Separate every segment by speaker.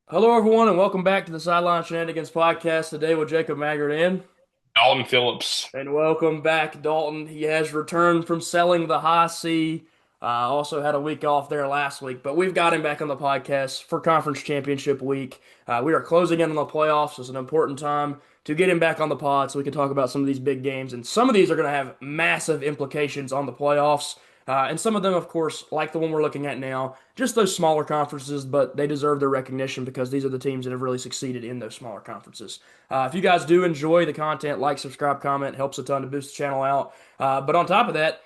Speaker 1: Hello, everyone, and welcome back to the Sideline Shenanigans podcast today with Jacob Maggard
Speaker 2: Alden Phillips.
Speaker 1: and welcome back, Dalton. He has returned from selling the high C. Also had a week off there last week, but we've got him back on the podcast for Conference Championship week. We are closing in on the playoffs. It's an important time to get him back on the pod so we can talk about some of these big games. And some of these are going to have massive implications on the playoffs. And some of them, of course, like the one we're looking at now, just those smaller conferences, but they deserve their recognition because these are the teams that have really succeeded in those smaller conferences. If you guys do enjoy the content, like, subscribe, comment, helps a ton to boost the channel out. But on top of that,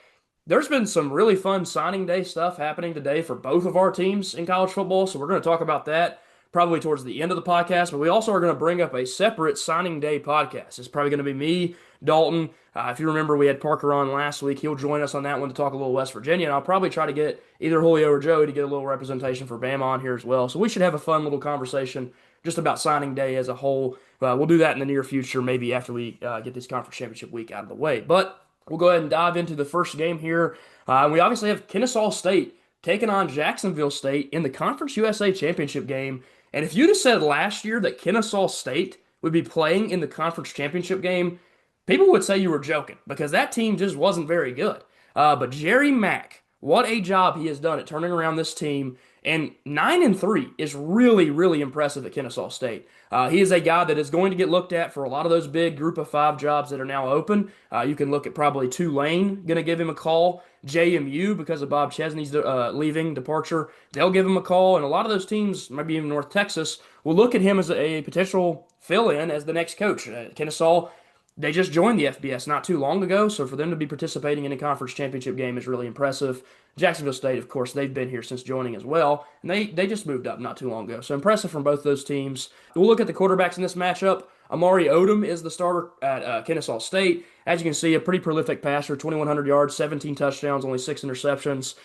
Speaker 1: there's been some really fun signing day stuff happening today for both of our teams in college football. So we're going to talk about that probably towards the end of the podcast. But we also are going to bring up a separate signing day podcast. It's probably going to be me, Dalton. If you remember, we had Parker on last week. He'll join us on that one to talk a little West Virginia. And I'll probably try to get either Julio or Joey to get a little representation for Bama on here as well. So we should have a fun little conversation just about signing day as a whole. We'll do that in the near future, maybe after we get this conference championship week out of the way. But we'll go ahead and dive into the first game here. We obviously have Kennesaw State taking on Jacksonville State in the Conference USA Championship game. And if you'd have said last year that Kennesaw State would be playing in the Conference Championship game, people would say you were joking because that team just wasn't very good. But Jerry Mack, what a job he has done at turning around this team. And 9-3 is really, really impressive at Kennesaw State. He is a guy that is going to get looked at for a lot of those big group of five jobs that are now open. You can look at probably Tulane, going to give him a call. JMU, because of Bob Chesney's leaving, departure, they'll give him a call. And a lot of those teams, maybe even North Texas, will look at him as a potential fill in as the next coach. Kennesaw, they just joined the FBS not too long ago, so for them to be participating in a conference championship game is really impressive. Jacksonville State, of course, they've been here since joining as well, and they just moved up not too long ago. So impressive from both those teams. We'll look at the quarterbacks in this matchup. Amari Odom is the starter at Kennesaw State. As you can see, a pretty prolific passer, 2,100 yards, 17 touchdowns, only 6 interceptions.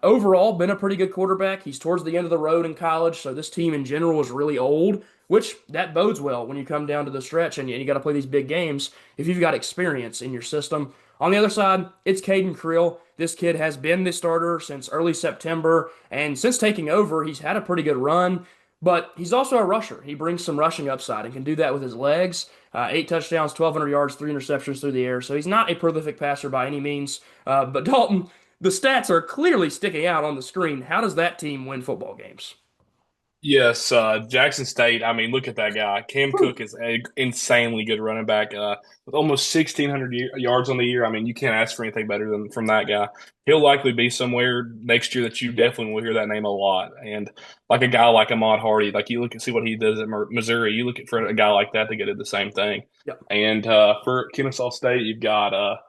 Speaker 1: Overall, been a pretty good quarterback. He's towards the end of the road in college, so this team in general is really old, which that bodes well when you come down to the stretch and you got to play these big games if you've got experience in your system. On the other side, it's Caden Creel. This kid has been the starter since early September, and since taking over, he's had a pretty good run. But he's also a rusher. He brings some rushing upside and can do that with his legs. 8 touchdowns, 1,200 yards, 3 interceptions through the air. So he's not a prolific passer by any means. But Dalton, the stats are clearly sticking out on the screen. How does that team win football games?
Speaker 2: Yes, Jackson State. I mean, look at that guy. Cam
Speaker 1: Whew.
Speaker 2: Cook is an insanely good running back with almost 1,600 yards on the year. I mean, you can't ask for anything better than from that guy. He'll likely be somewhere next year that you
Speaker 1: Yep.
Speaker 2: definitely will hear that name a lot. And like a guy like Ahmad Hardy, like you look and see what he does at Missouri, you look at for a guy like that to get at the same thing.
Speaker 1: Yep.
Speaker 2: And for Kennesaw State, you've got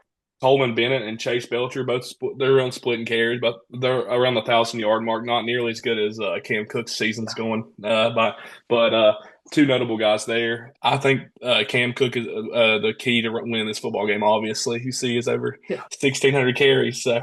Speaker 2: Coleman Bennett and Chase Belcher both they're on splitting carries, but they're around the 1,000 yard mark. Not nearly as good as Cam Cook's season's going but two notable guys there. I think Cam Cook is the key to winning this football game. Obviously, you see, is over
Speaker 1: Yeah.
Speaker 2: 1,600 carries. So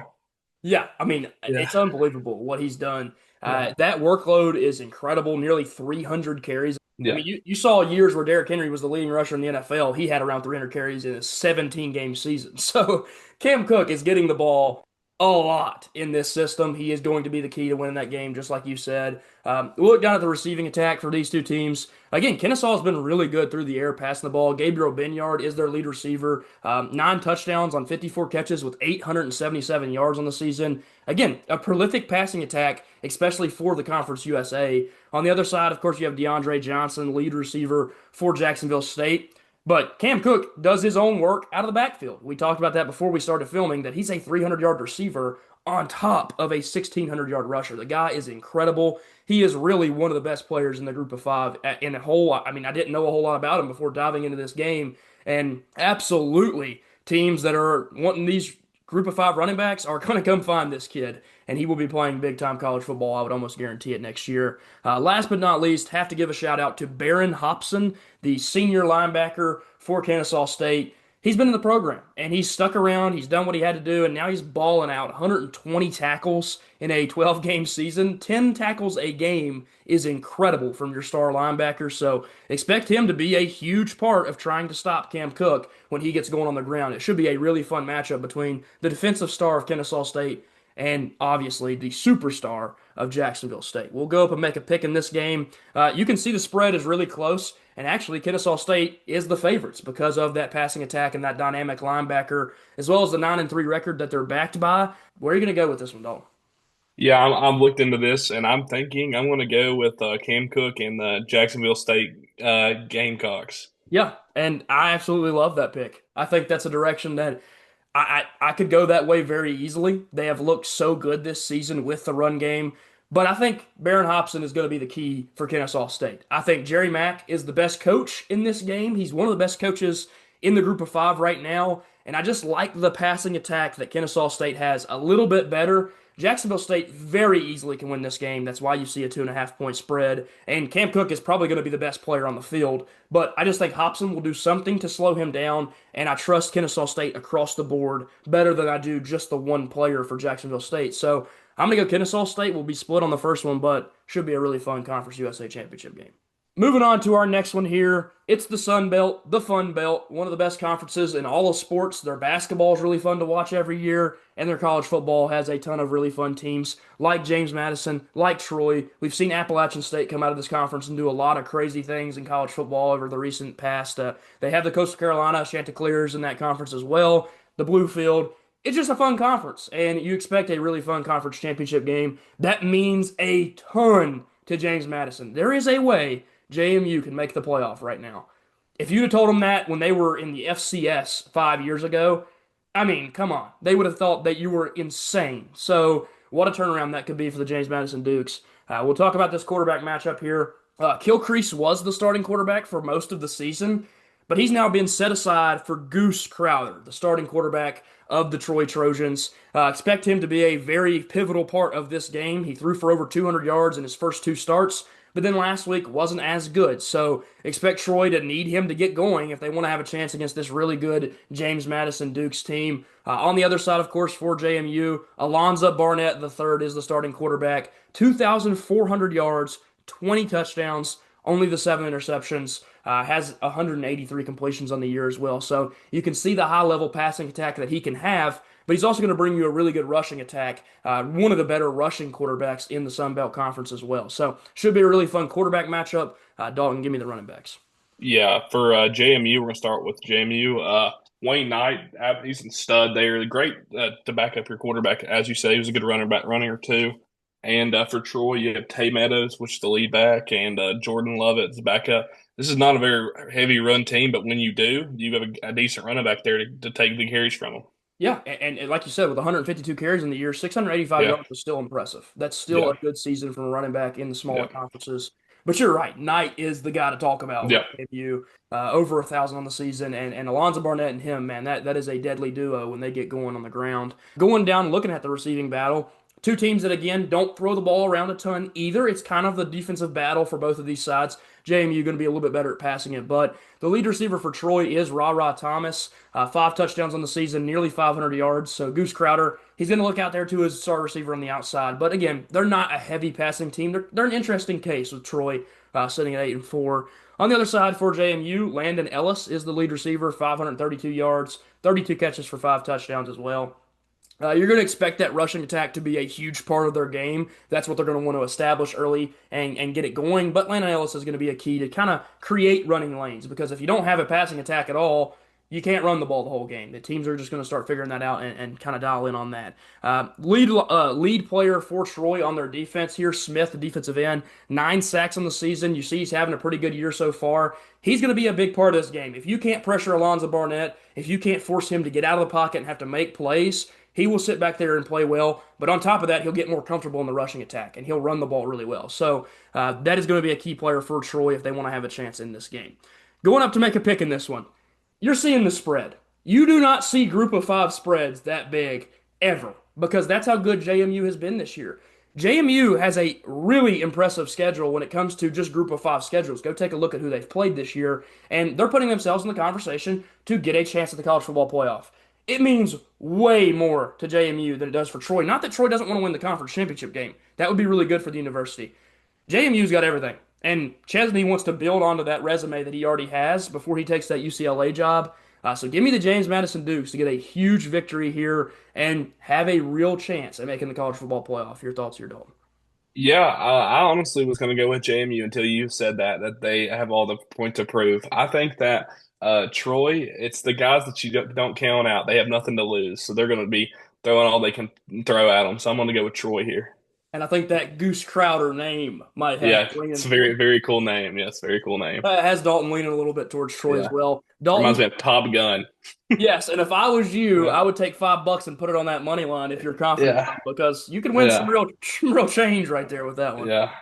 Speaker 1: Yeah, I mean,
Speaker 2: yeah,
Speaker 1: it's unbelievable what he's done.
Speaker 2: yeah,
Speaker 1: That workload is incredible, nearly 300 carries. I
Speaker 2: yeah.
Speaker 1: mean, you saw years where Derrick Henry was the leading rusher in the NFL. He had around 300 carries in a 17-game season. So Cam Cook is getting the ball a lot in this system. He is going to be the key to winning that game, just like you said. We'll look down at the receiving attack for these two teams. Again, Kennesaw has been really good through the air, passing the ball. Gabriel Benyard is their lead receiver. 9 touchdowns on 54 catches with 877 yards on the season. Again, a prolific passing attack, especially for the Conference USA. On the other side, of course, you have DeAndre Johnson, lead receiver for Jacksonville State. But Cam Cook does his own work out of the backfield. We talked about that before we started filming, that he's a 300-yard receiver on top of a 1,600-yard rusher. The guy is incredible. He is really one of the best players in the group of five in a whole. I mean, I didn't know a whole lot about him before diving into this game, and absolutely, teams that are wanting these group of five running backs are going to come find this kid, and he will be playing big time college football. I would almost guarantee it next year. Last but not least, have to give a shout out to Barron Hobson, the senior linebacker for Kennesaw State. He's been in the program and he's stuck around. He's done what he had to do, and now he's balling out 120 tackles in a 12-game season. 10 tackles a game is incredible from your star linebacker. So expect him to be a huge part of trying to stop Cam Cook when he gets going on the ground. It should be a really fun matchup between the defensive star of Kennesaw State and obviously the superstar of Jacksonville State. We'll go up and make a pick in this game. You can see the spread is really close, and actually Kennesaw State is the favorites because of that passing attack and that dynamic linebacker, as well as the 9-3 record that they're backed by. Where are you going to go with this one, Dalton?
Speaker 2: Yeah, I'm looked into this, and I'm thinking I'm going to go with Cam Cook and the Jacksonville State Gamecocks.
Speaker 1: Yeah, and I absolutely love that pick. I think that's a direction that I could go that way very easily. They have looked so good this season with the run game. But I think Barron Hobson is going to be the key for Kennesaw State. I think Jerry Mack is the best coach in this game. He's one of the best coaches in the group of five right now. And I just like the passing attack that Kennesaw State has a little bit better. Jacksonville State very easily can win this game. That's why you see a 2.5 point spread. And Cam Cook is probably going to be the best player on the field. But I just think Hobson will do something to slow him down. And I trust Kennesaw State across the board better than I do just the one player for Jacksonville State. So I'm going to go Kennesaw State. Will be split on the first one, but should be a really fun Conference USA Championship game. Moving on to our next one here. It's the Sun Belt, the Fun Belt, one of the best conferences in all of sports. Their basketball is really fun to watch every year, and their college football has a ton of really fun teams like James Madison, like Troy. We've seen Appalachian State come out of this conference and do a lot of crazy things in college football over the recent past. They have the Coastal Carolina Chanticleers in that conference as well, the Bluefield. It's just a fun conference, and you expect a really fun conference championship game. That means a ton to James Madison. There is a way JMU can make the playoff right now. If you'd have told them that when they were in the FCS 5 years ago, I mean, come on. They would have thought that you were insane. So, what a turnaround that could be for the James Madison Dukes. We'll talk about this quarterback matchup here. Kilcrease was the starting quarterback for most of the season, but he's now been set aside for Goose Crowther, the starting quarterback of the Troy Trojans. Expect him to be a very pivotal part of this game. He threw for over 200 yards in his first two starts, but then last week wasn't as good. So expect Troy to need him to get going if they want to have a chance against this really good James Madison Dukes team. On the other side, of course, for JMU, Alonza Barnett III is the starting quarterback. 2,400 yards, 20 touchdowns, only the 7 interceptions. Has 183 completions on the year as well. So you can see the high-level passing attack that he can have, but he's also going to bring you a really good rushing attack. One of the better rushing quarterbacks in the Sun Belt Conference as well. So should be a really fun quarterback matchup. Dalton, give me the running backs.
Speaker 2: Yeah, for JMU, we're going to start with JMU. Wayne Knight, he's a stud there. Great to back up your quarterback. As you say, he was a good runner too. And for Troy, you have Tay Meadows, which is the lead back, and Jordan Lovett is the backup. This is not a very heavy run team, but when you do, you have a decent running back there to take the carries from them.
Speaker 1: Yeah, and like you said, with 152 carries in the year, 685
Speaker 2: Yeah,
Speaker 1: yards was still impressive. That's still
Speaker 2: yeah,
Speaker 1: a good season from a running back in the smaller
Speaker 2: yeah,
Speaker 1: conferences. But you're right, Knight is the guy to talk about with
Speaker 2: yeah.
Speaker 1: KU. Over 1,000 on the season, and Alonzo Barnett and him, man, that is a deadly duo when they get going on the ground. Going down, looking at the receiving battle, two teams that again don't throw the ball around a ton either. It's kind of the defensive battle for both of these sides. JMU going to be a little bit better at passing it, but the lead receiver for Troy is Ra Thomas. 5 touchdowns on the season, nearly 500 yards. So Goose Crowder, he's going to look out there to his star receiver on the outside. But again, they're not a heavy passing team. They're an interesting case with Troy sitting at 8-4. On the other side for JMU, Landon Ellis is the lead receiver, 532 yards, 32 catches for 5 touchdowns as well. You're going to expect that rushing attack to be a huge part of their game. That's what they're going to want to establish early and get it going. But Landon Ellis is going to be a key to kind of create running lanes because if you don't have a passing attack at all, you can't run the ball the whole game. The teams are just going to start figuring that out and kind of dial in on that. Lead player for Troy on their defense here, Smith, the defensive end, 9 sacks on the season. You see he's having a pretty good year so far. He's going to be a big part of this game. If you can't pressure Alonzo Barnett, if you can't force him to get out of the pocket and have to make plays, he will sit back there and play well. But on top of that, he'll get more comfortable in the rushing attack, and he'll run the ball really well. So that is going to be a key player for Troy if they want to have a chance in this game. Going up to make a pick in this one. You're seeing the spread. You do not see group of five spreads that big ever because that's how good JMU has been this year. JMU has a really impressive schedule when it comes to just group of five schedules. Go take a look at who they've played this year, and they're putting themselves in the conversation to get a chance at the college football playoff. It means way more to JMU than it does for Troy. Not that Troy doesn't want to win the conference championship game. That would be really good for the university. JMU's got everything. And Chesney wants to build onto that resume that he already has before he takes that UCLA job. So give me the James Madison Dukes to get a huge victory here and have a real chance at making the college football playoff. Your thoughts here, Dalton?
Speaker 2: Yeah, I honestly was going to go with JMU until you said that they have all the point to prove. I think that Troy, it's the guys that you don't count out. They have nothing to lose, so they're going to be throwing all they can throw at them. So I'm going to go with Troy here.
Speaker 1: And I think that Goose Crowder name might have
Speaker 2: Yeah, it's
Speaker 1: leaning
Speaker 2: a
Speaker 1: towards,
Speaker 2: very cool name. Yes, very cool name.
Speaker 1: has Dalton leaning a little bit towards Troy as
Speaker 2: Yeah,
Speaker 1: well.
Speaker 2: reminds
Speaker 1: Dalton,
Speaker 2: me of Top Gun.
Speaker 1: yes, and if I was you,
Speaker 2: Yeah,
Speaker 1: I would take $5 and put it on that money line if you're confident
Speaker 2: yeah,
Speaker 1: enough, because you can win
Speaker 2: yeah,
Speaker 1: some real change right there with that one.
Speaker 2: yeah.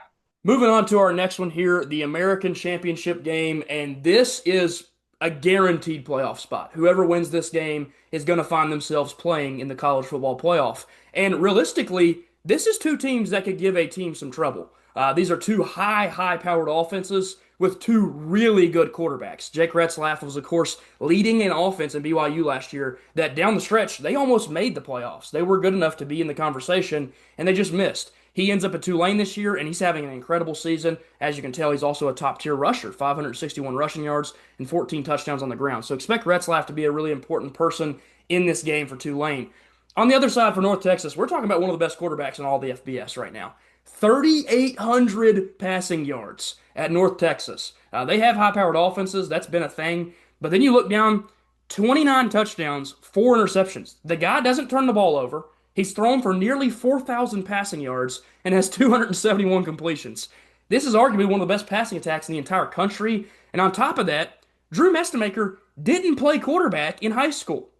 Speaker 1: Moving on to our next one here, the American Championship game, and this is a guaranteed playoff spot. Whoever wins this game is going to find themselves playing in the college football playoff. And realistically, this is two teams that could give a team some trouble. These are two high-powered offenses with two really good quarterbacks. Jake Retzlaff was, of course, leading an offense in BYU last year that down the stretch, they almost made the playoffs. They were good enough to be in the conversation, and they just missed. He ends up at Tulane this year, and he's having an incredible season. As you can tell, he's also a top-tier rusher, 561 rushing yards and 14 touchdowns on the ground. So expect Retzlaff to be a really important person in this game for Tulane. On the other side for North Texas, we're talking about one of the best quarterbacks in all the FBS right now. 3,800 passing yards at North Texas. They have high-powered offenses. That's been a thing. But then you look down, 29 touchdowns, 4 interceptions. The guy doesn't turn the ball over. He's thrown for nearly 4,000 passing yards and has 271 completions. This is arguably one of the best passing attacks in the entire country. And on top of that, Drew Mestemaker didn't play quarterback in high school.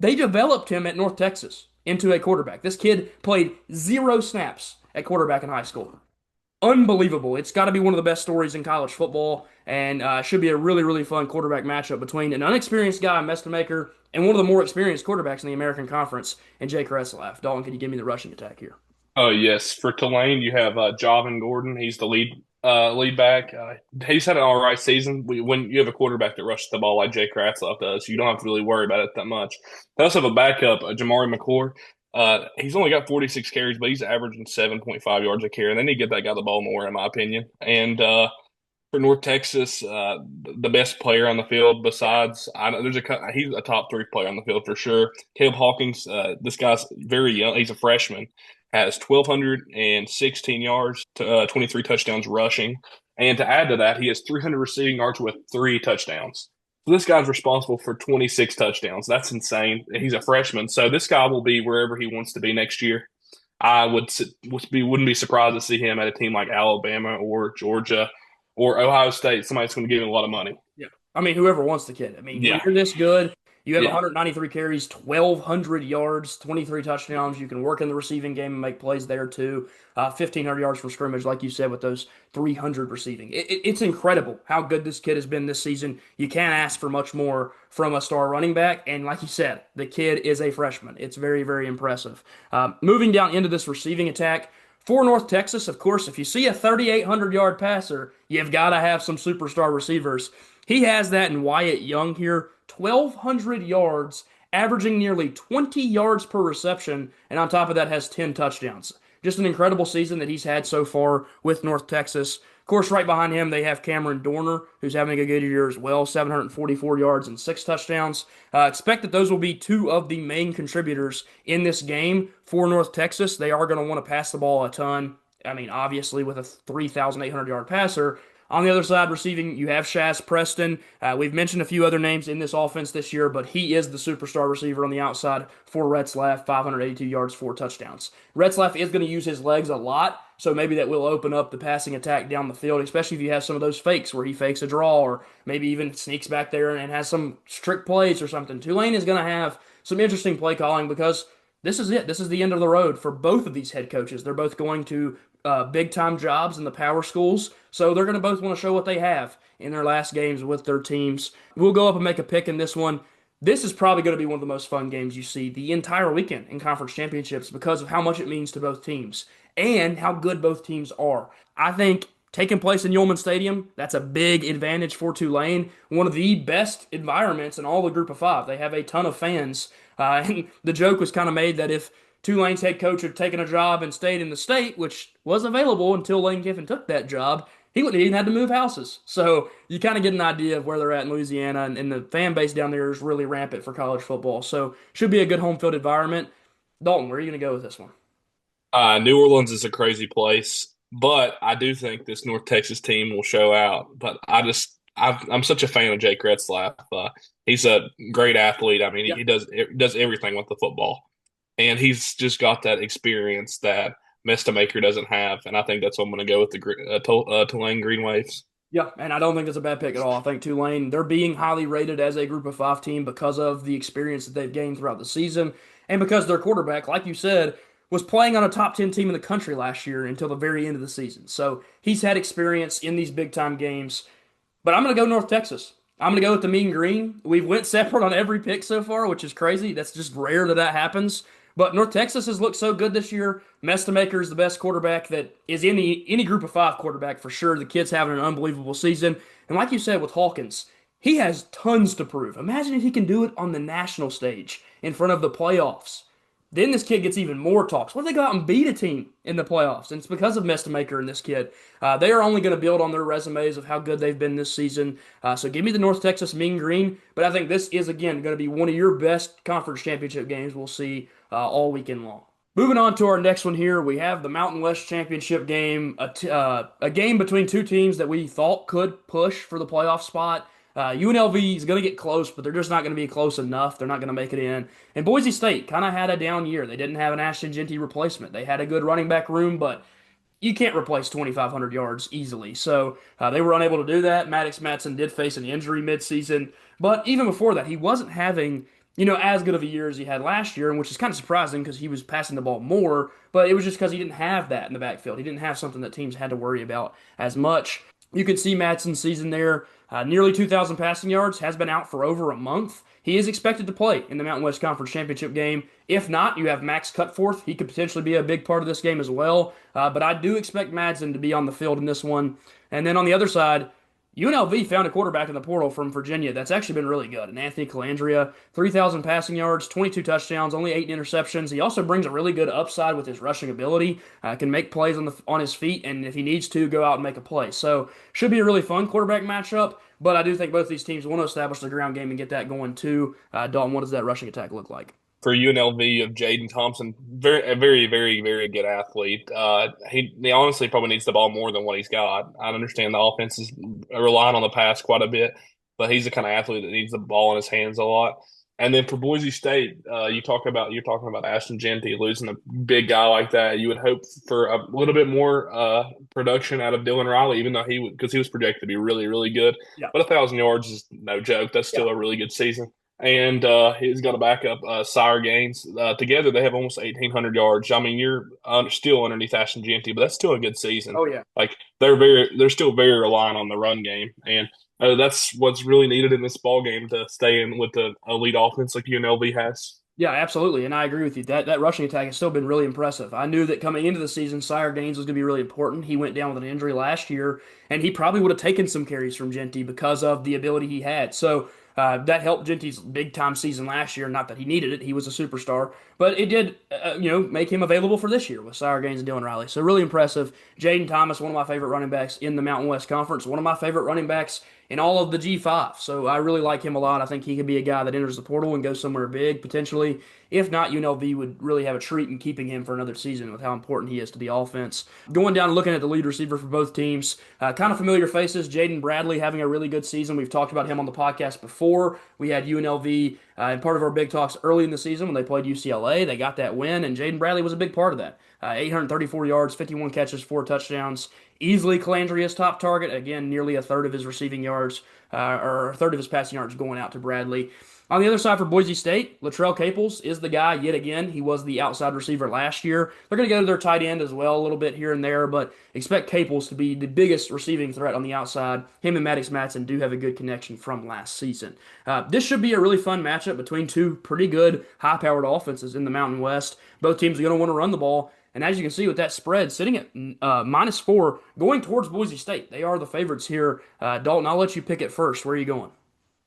Speaker 1: They developed him at North Texas into a quarterback. This kid played 0 snaps at quarterback in high school. Unbelievable. It's got to be one of the best stories in college football, and should be a really, really fun quarterback matchup between an unexperienced guy, Mestemaker, and one of the more experienced quarterbacks in the American Conference, and Jake Retzlaff. Dalton, can you give me the rushing attack here?
Speaker 2: Oh yes, for Tulane you have Javon Gordon. He's the lead back. He's had an all right season. When you have a quarterback that rushes the ball like Jake Retzlaff does, you don't have to really worry about it that much. They also have a backup, Jamari McClure. He's only got 46 carries, but he's averaging 7.5 yards a carry, and they need to get that guy the ball more, in my opinion. And for North Texas, the best player on the field besides I know he's a top three player on the field for sure. Caleb Hawkins, this guy's very young. He's a freshman, has 1,216 yards to 23 touchdowns rushing, and to add to that, he has 300 receiving yards with 3 touchdowns. So this guy's responsible for 26 touchdowns. That's insane. He's a freshman, so this guy will be wherever he wants to be next year. I wouldn't be surprised to see him at a team like Alabama or Georgia or Ohio State. Somebody's going to give him a lot of money.
Speaker 1: Yeah. I mean, whoever wants the kid. I mean, when
Speaker 2: Yeah,
Speaker 1: you're this good, you have
Speaker 2: yeah,
Speaker 1: 193 carries, 1,200 yards, 23 touchdowns. You can work in the receiving game and make plays there too. 1,500 yards from scrimmage, like you said, with those 300 receiving. It's incredible how good this kid has been this season. You can't ask for much more from a star running back. And like you said, the kid is a freshman. It's very, very impressive. Moving down into this receiving attack, for North Texas, of course, if you see a 3,800-yard passer, you've got to have some superstar receivers. He has that in Wyatt Young here, 1,200 yards, averaging nearly 20 yards per reception, and on top of that has 10 touchdowns. Just an incredible season that he's had so far with North Texas. Of course, right behind him, they have Cameron Dorner, who's having a good year as well, 744 yards and 6 touchdowns. Expect that those will be two of the main contributors in this game for North Texas. They are going to want to pass the ball a ton. I mean, obviously, with a 3,800-yard passer. On the other side, receiving, you have Shaz Preston. We've mentioned a few other names in this offense this year, but he is the superstar receiver on the outside for Retzlaff, 582 yards, 4 touchdowns. Retzlaff is going to use his legs a lot, so maybe that will open up the passing attack down the field, especially if you have some of those fakes where he fakes a draw or maybe even sneaks back there and has some trick plays or something. Tulane is going to have some interesting play calling because this is it. This is the end of the road for both of these head coaches. They're both going to big time jobs in the power schools, so they're going to both want to show what they have in their last games with their teams. We'll go up and make a pick in this one. This is probably going to be one of the most fun games you see the entire weekend in conference championships because of how much it means to both teams and how good both teams are. I think taking place in Yulman Stadium, that's a big advantage for Tulane. One of the best environments in all the Group of Five. They have a ton of fans. And the joke was kind of made that if Tulane's head coach had taken a job and stayed in the state, which was available until Lane Kiffin took that job, he wouldn't even have to move houses. So you kind of get an idea of where they're at in Louisiana, and the fan base down there is really rampant for college football. So should be a good home field environment. Dalton, where are you going to go with this one?
Speaker 2: New Orleans is a crazy place, but I do think this North Texas team will show out. But I'm such a fan of Jake Retzlaff. He's a great athlete. I mean,
Speaker 1: Yeah.
Speaker 2: he does everything with the football, and he's just got that experience that Maker doesn't have. And I think that's what I'm going to go with the Tulane Green Waves.
Speaker 1: Yeah, and I don't think it's a bad pick at all. I think Tulane, they're being highly rated as a group of five team because of the experience that they've gained throughout the season and because their quarterback, like you said, was playing on a top 10 team in the country last year until the very end of the season. So he's had experience in these big time games. But I'm going to go North Texas. I'm going to go with the Mean Green. We've went separate on every pick so far, which is crazy. That's just rare that that happens. But North Texas has looked so good this year. Mestamaker is the best quarterback that is in any group of five quarterback for sure. The kid's having an unbelievable season. And like you said with Hawkins, he has tons to prove. Imagine if he can do it on the national stage in front of the playoffs. Then this kid gets even more talks. What if they go out and beat a team in the playoffs? And it's because of Mestamaker and this kid. They are only going to build on their resumes of how good they've been this season. So give me the North Texas Mean Green. But I think this is, again, going to be one of your best conference championship games we'll see all weekend long. Moving on to our next one here, we have the Mountain West Championship game, a game between two teams that we thought could push for the playoff spot. UNLV is going to get close, but they're just not going to be close enough. They're not going to make it in. And Boise State kind of had a down year. They didn't have an Ashton Jeanty replacement. They had a good running back room, but you can't replace 2,500 yards easily. So they were unable to do that. Maddox Matson did face an injury midseason, but even before that, he wasn't having as good of a year as he had last year, and which is kind of surprising because he was passing the ball more, but it was just because he didn't have that in the backfield. He didn't have something that teams had to worry about as much. You can see Matson's season there. Nearly 2,000 passing yards, has been out for over a month. He is expected to play in the Mountain West Conference Championship game. If not, you have Max Cutforth. He could potentially be a big part of this game as well. But I do expect Madsen to be on the field in this one. And then on the other side, UNLV found a quarterback in the portal from Virginia that's actually been really good. And Anthony Calandria, 3,000 passing yards, 22 touchdowns, only 8 interceptions. He also brings a really good upside with his rushing ability. Can make plays on his feet, and if he needs to, go out and make a play. So should be a really fun quarterback matchup. But I do think both these teams want to establish the ground game and get that going too. Dalton, what does that rushing attack look like?
Speaker 2: For UNLV of Jaden Thompson, a very, very, very good athlete. He honestly probably needs the ball more than what he's got. I understand the offense is relying on the pass quite a bit, but he's the kind of athlete that needs the ball in his hands a lot. And then for Boise State, you're talking about Ashton Jeanty losing a big guy like that. You would hope for a little bit more production out of Dylan Riley, even though because he was projected to be really, really good.
Speaker 1: Yeah.
Speaker 2: But 1,000 yards is no joke. That's still a really good season. And he's got a backup, Sire Gaines. Together, they have almost 1,800 yards. I mean, you're still underneath Ashton Jeanty, but that's still a good season.
Speaker 1: Oh yeah.
Speaker 2: Like they're still very reliant on the run game, and that's what's really needed in this ball game to stay in with the elite offense like UNLV has.
Speaker 1: Yeah, absolutely, and I agree with you. That rushing attack has still been really impressive. I knew that coming into the season, Sire Gaines was going to be really important. He went down with an injury last year, and he probably would have taken some carries from Jeanty because of the ability he had. So that helped Jeanty's big time season last year. Not that he needed it; he was a superstar, but it did, make him available for this year with Sire Gaines and Dylan Riley. So really impressive. Jaden Thomas, one of my favorite running backs in the Mountain West Conference, one of my favorite running backs in all of the G5. So I really like him a lot. I think he could be a guy that enters the portal and goes somewhere big potentially. If not, UNLV would really have a treat in keeping him for another season with how important he is to the offense. Going down and looking at the lead receiver for both teams, kind of familiar faces. Jaden Bradley having a really good season. We've talked about him on the podcast before. We had UNLV in part of our big talks early in the season when they played UCLA. They got that win, and Jaden Bradley was a big part of that. 834 yards, 51 catches, 4 touchdowns. Easily Calandria's top target. Again, nearly a third of his receiving yards, or a third of his passing yards going out to Bradley. On the other side for Boise State, Latrell Caples is the guy yet again. He was the outside receiver last year. They're going to go to their tight end as well a little bit here and there, but expect Caples to be the biggest receiving threat on the outside. Him and Maddox Matson do have a good connection from last season. This should be a really fun matchup between two pretty good high-powered offenses in the Mountain West. Both teams are going to want to run the ball. And as you can see with that spread sitting at -4, going towards Boise State. They are the favorites here. Dalton, I'll let you pick it first. Where are you going?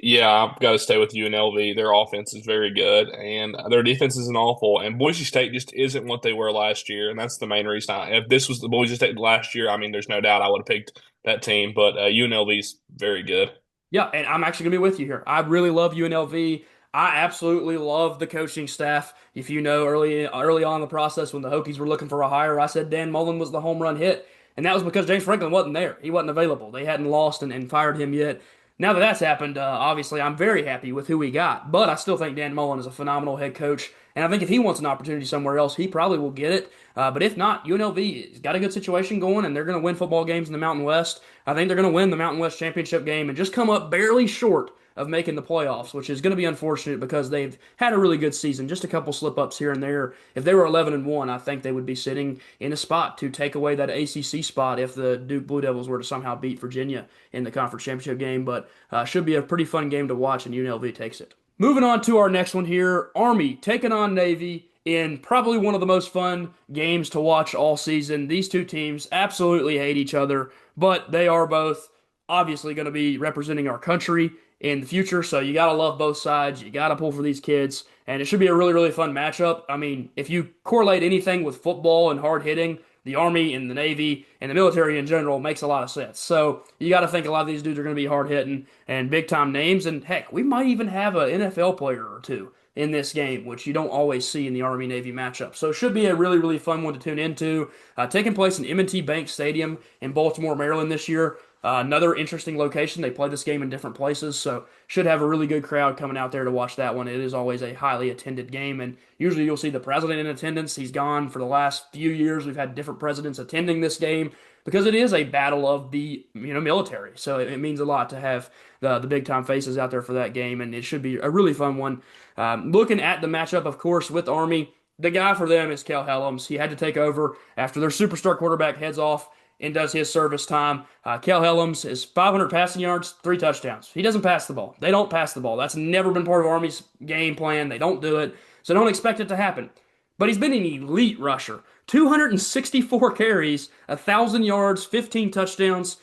Speaker 2: Yeah, I've got to stay with UNLV. Their offense is very good, and their defense isn't awful. And Boise State just isn't what they were last year, and that's the main reason. If this was the Boise State last year, I mean, there's no doubt I would have picked that team. But UNLV's very good.
Speaker 1: Yeah, and I'm actually gonna be with you here. I really love UNLV. I absolutely love the coaching staff. If you know, early on in the process when the Hokies were looking for a hire, I said Dan Mullen was the home run hit, and that was because James Franklin wasn't there. He wasn't available. They hadn't lost and fired him yet. Now that that's happened, obviously I'm very happy with who we got, but I still think Dan Mullen is a phenomenal head coach, and I think if he wants an opportunity somewhere else, he probably will get it. But if not, UNLV's got a good situation going, and they're going to win football games in the Mountain West. I think they're going to win the Mountain West championship game and just come up barely short of making the playoffs, which is going to be unfortunate because they've had a really good season. Just a couple slip ups here and there. If they were 11-1, I think they would be sitting in a spot to take away that ACC spot if the Duke Blue Devils were to somehow beat Virginia in the conference championship game. But should be a pretty fun game to watch, and UNLV takes it. Moving on to our next one here, Army taking on Navy in probably one of the most fun games to watch all season. These two teams absolutely hate each other, but they are both obviously going to be representing our country in the future. So you got to love both sides. You got to pull for these kids. And it should be a really, really fun matchup. I mean, if you correlate anything with football and hard hitting, the Army and the Navy and the military in general makes a lot of sense. So you got to think a lot of these dudes are going to be hard hitting and big time names. And heck, we might even have an NFL player or two in this game, which you don't always see in the Army Navy matchup. So it should be a really, really fun one to tune into. Taking place in M&T Bank Stadium in Baltimore, Maryland this year. Another interesting location. They play this game in different places, so should have a really good crowd coming out there to watch that one. It is always a highly attended game, and usually you'll see the president in attendance. He's gone for the last few years. We've had different presidents attending this game because it is a battle of the military. So it means a lot to have the big time faces out there for that game, and it should be a really fun one. Looking at the matchup, of course, with Army, the guy for them is Kel Helms. He had to take over after their superstar quarterback heads off and does his service time. Kel Helms is 500 passing yards, 3 touchdowns. He doesn't pass the ball. They don't pass the ball. That's never been part of Army's game plan. They don't do it, so don't expect it to happen. But he's been an elite rusher. 264 carries, 1,000 yards, 15 touchdowns.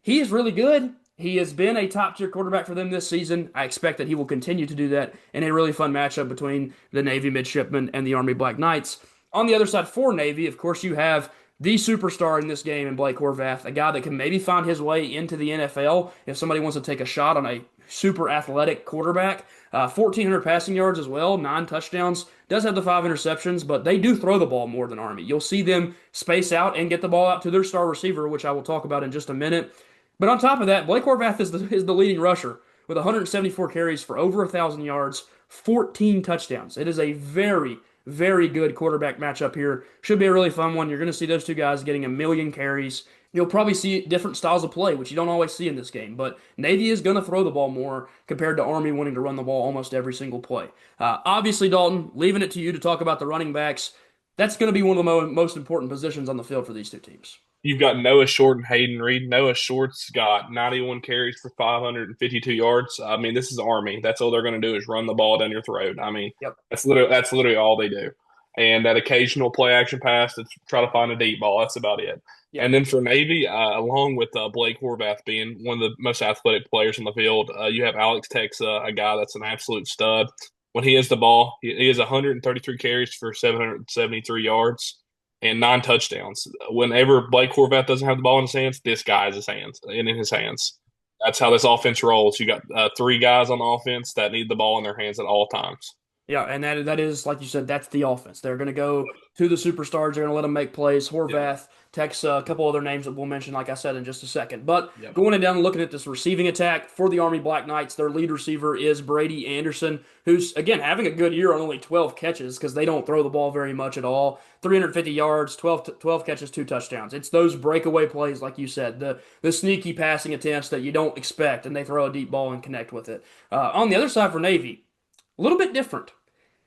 Speaker 1: He is really good. He has been a top tier quarterback for them this season. I expect that he will continue to do that in a really fun matchup between the Navy midshipmen and the Army Black Knights. On the other side for Navy, of course, you have the superstar in this game in Blake Horvath, a guy that can maybe find his way into the NFL if somebody wants to take a shot on a super athletic quarterback. 1,400 passing yards as well, 9 touchdowns. Does have the 5 interceptions, but they do throw the ball more than Army. You'll see them space out and get the ball out to their star receiver, which I will talk about in just a minute. But on top of that, Blake Horvath is the leading rusher with 174 carries for over 1,000 yards, 14 touchdowns. It is a very, very good quarterback matchup here. Should be a really fun one. You're going to see those two guys getting a million carries. You'll probably see different styles of play, which you don't always see in this game. But Navy is going to throw the ball more compared to Army wanting to run the ball almost every single play. Obviously, Dalton, leaving it to you to talk about the running backs. That's going to be one of the most important positions on the field for these two teams.
Speaker 2: You've got Noah Short and Hayden Reed. Noah Short's got 91 carries for 552 yards. I mean, this is Army. That's all they're going to do is run the ball down your throat. I mean,
Speaker 1: Yep.
Speaker 2: that's literally all they do. And that occasional play action pass to try to find a deep ball. That's about it.
Speaker 1: Yep.
Speaker 2: And then for Navy, along with Blake Horvath being one of the most athletic players on the field, you have Alex Texa, a guy that's an absolute stud. When he has the ball, he has 133 carries for 773 yards and 9 touchdowns. Whenever Blake Horvath doesn't have the ball in his hands, this guy is his hands in his hands. That's how this offense rolls. You got 3 guys on the offense that need the ball in their hands at all times.
Speaker 1: Yeah, and that is like you said, that's the offense. They're going to go to the superstars. They're going to let them make plays. Horvath, Texa, a couple other names that we'll mention, like I said, in just a second. But going down and looking at this receiving attack for the Army Black Knights, their lead receiver is Brady Anderson, who's, again, having a good year on only 12 catches because they don't throw the ball very much at all. 350 yards, 12 catches, 2 touchdowns. It's those breakaway plays, like you said, the sneaky passing attempts that you don't expect, and they throw a deep ball and connect with it. On the other side for Navy, a little bit different.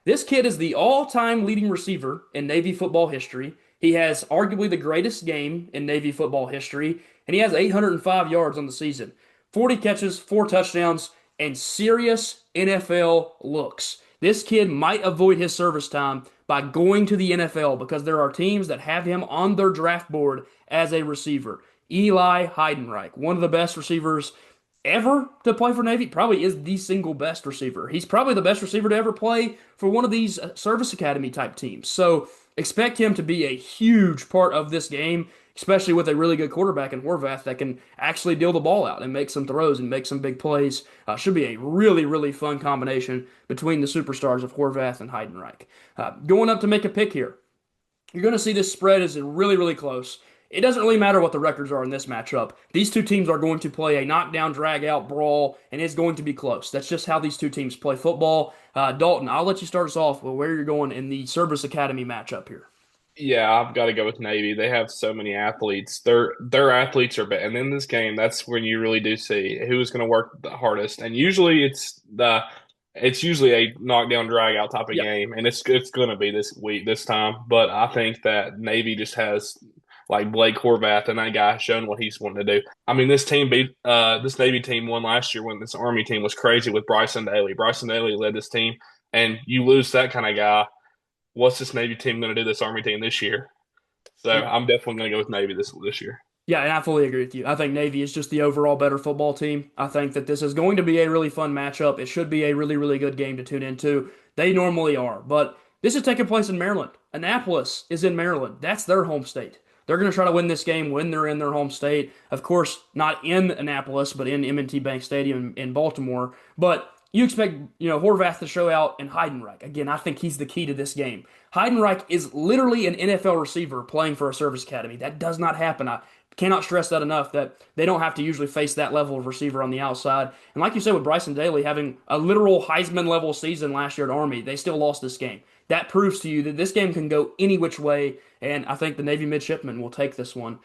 Speaker 1: This kid is the all-time leading receiver in Navy football history. He has arguably the greatest game in Navy football history, and he has 805 yards on the season. 40 catches, 4 touchdowns, and serious NFL looks. This kid might avoid his service time by going to the NFL because there are teams that have him on their draft board as a receiver. Eli Heidenreich, one of the best receivers ever to play for Navy, probably is the single best receiver. He's probably the best receiver to ever play for one of these service academy type teams. So expect him to be a huge part of this game, especially with a really good quarterback in Horvath that can actually deal the ball out and make some throws and make some big plays. Should be a really, really fun combination between the superstars of Horvath and Heidenreich. Going up to make a pick here. You're going to see this spread is really, really close. It doesn't really matter what the records are in this matchup. These two teams are going to play a knockdown, drag out brawl, and it's going to be close. That's just how these two teams play football. Dalton, I'll let you start us off with where you're going in the Service Academy matchup here.
Speaker 2: Yeah, I've got to go with Navy. They have so many athletes. Their athletes are better. And in this game, that's when you really do see who is going to work the hardest. And usually it's usually a knockdown drag out type of
Speaker 1: Yep.
Speaker 2: game, and it's going to be this time. But I think that Navy just has like Blake Horvath and that guy showing what he's wanting to do. I mean, this Navy team won last year when this Army team was crazy with Bryson Daly. Bryson Daly led this team, and you lose that kind of guy. What's this Navy team going to do this Army team this year? So
Speaker 1: Yeah.
Speaker 2: I'm definitely going to go with Navy this year.
Speaker 1: Yeah, and I fully agree with you. I think Navy is just the overall better football team. I think that this is going to be a really fun matchup. It should be a really, really good game to tune into. They normally are, but this is taking place in Maryland. Annapolis is in Maryland. That's their home state. They're going to try to win this game when they're in their home state. Of course, not in Annapolis, but in M&T Bank Stadium in Baltimore. But you expect, Horvath to show out and Heidenreich. Again, I think he's the key to this game. Heidenreich is literally an NFL receiver playing for a service academy. That does not happen. I cannot stress that enough that they don't have to usually face that level of receiver on the outside. And like you said, with Bryson Daly having a literal Heisman level season last year at Army, they still lost this game. That proves to you that this game can go any which way, and I think the Navy midshipmen will take this one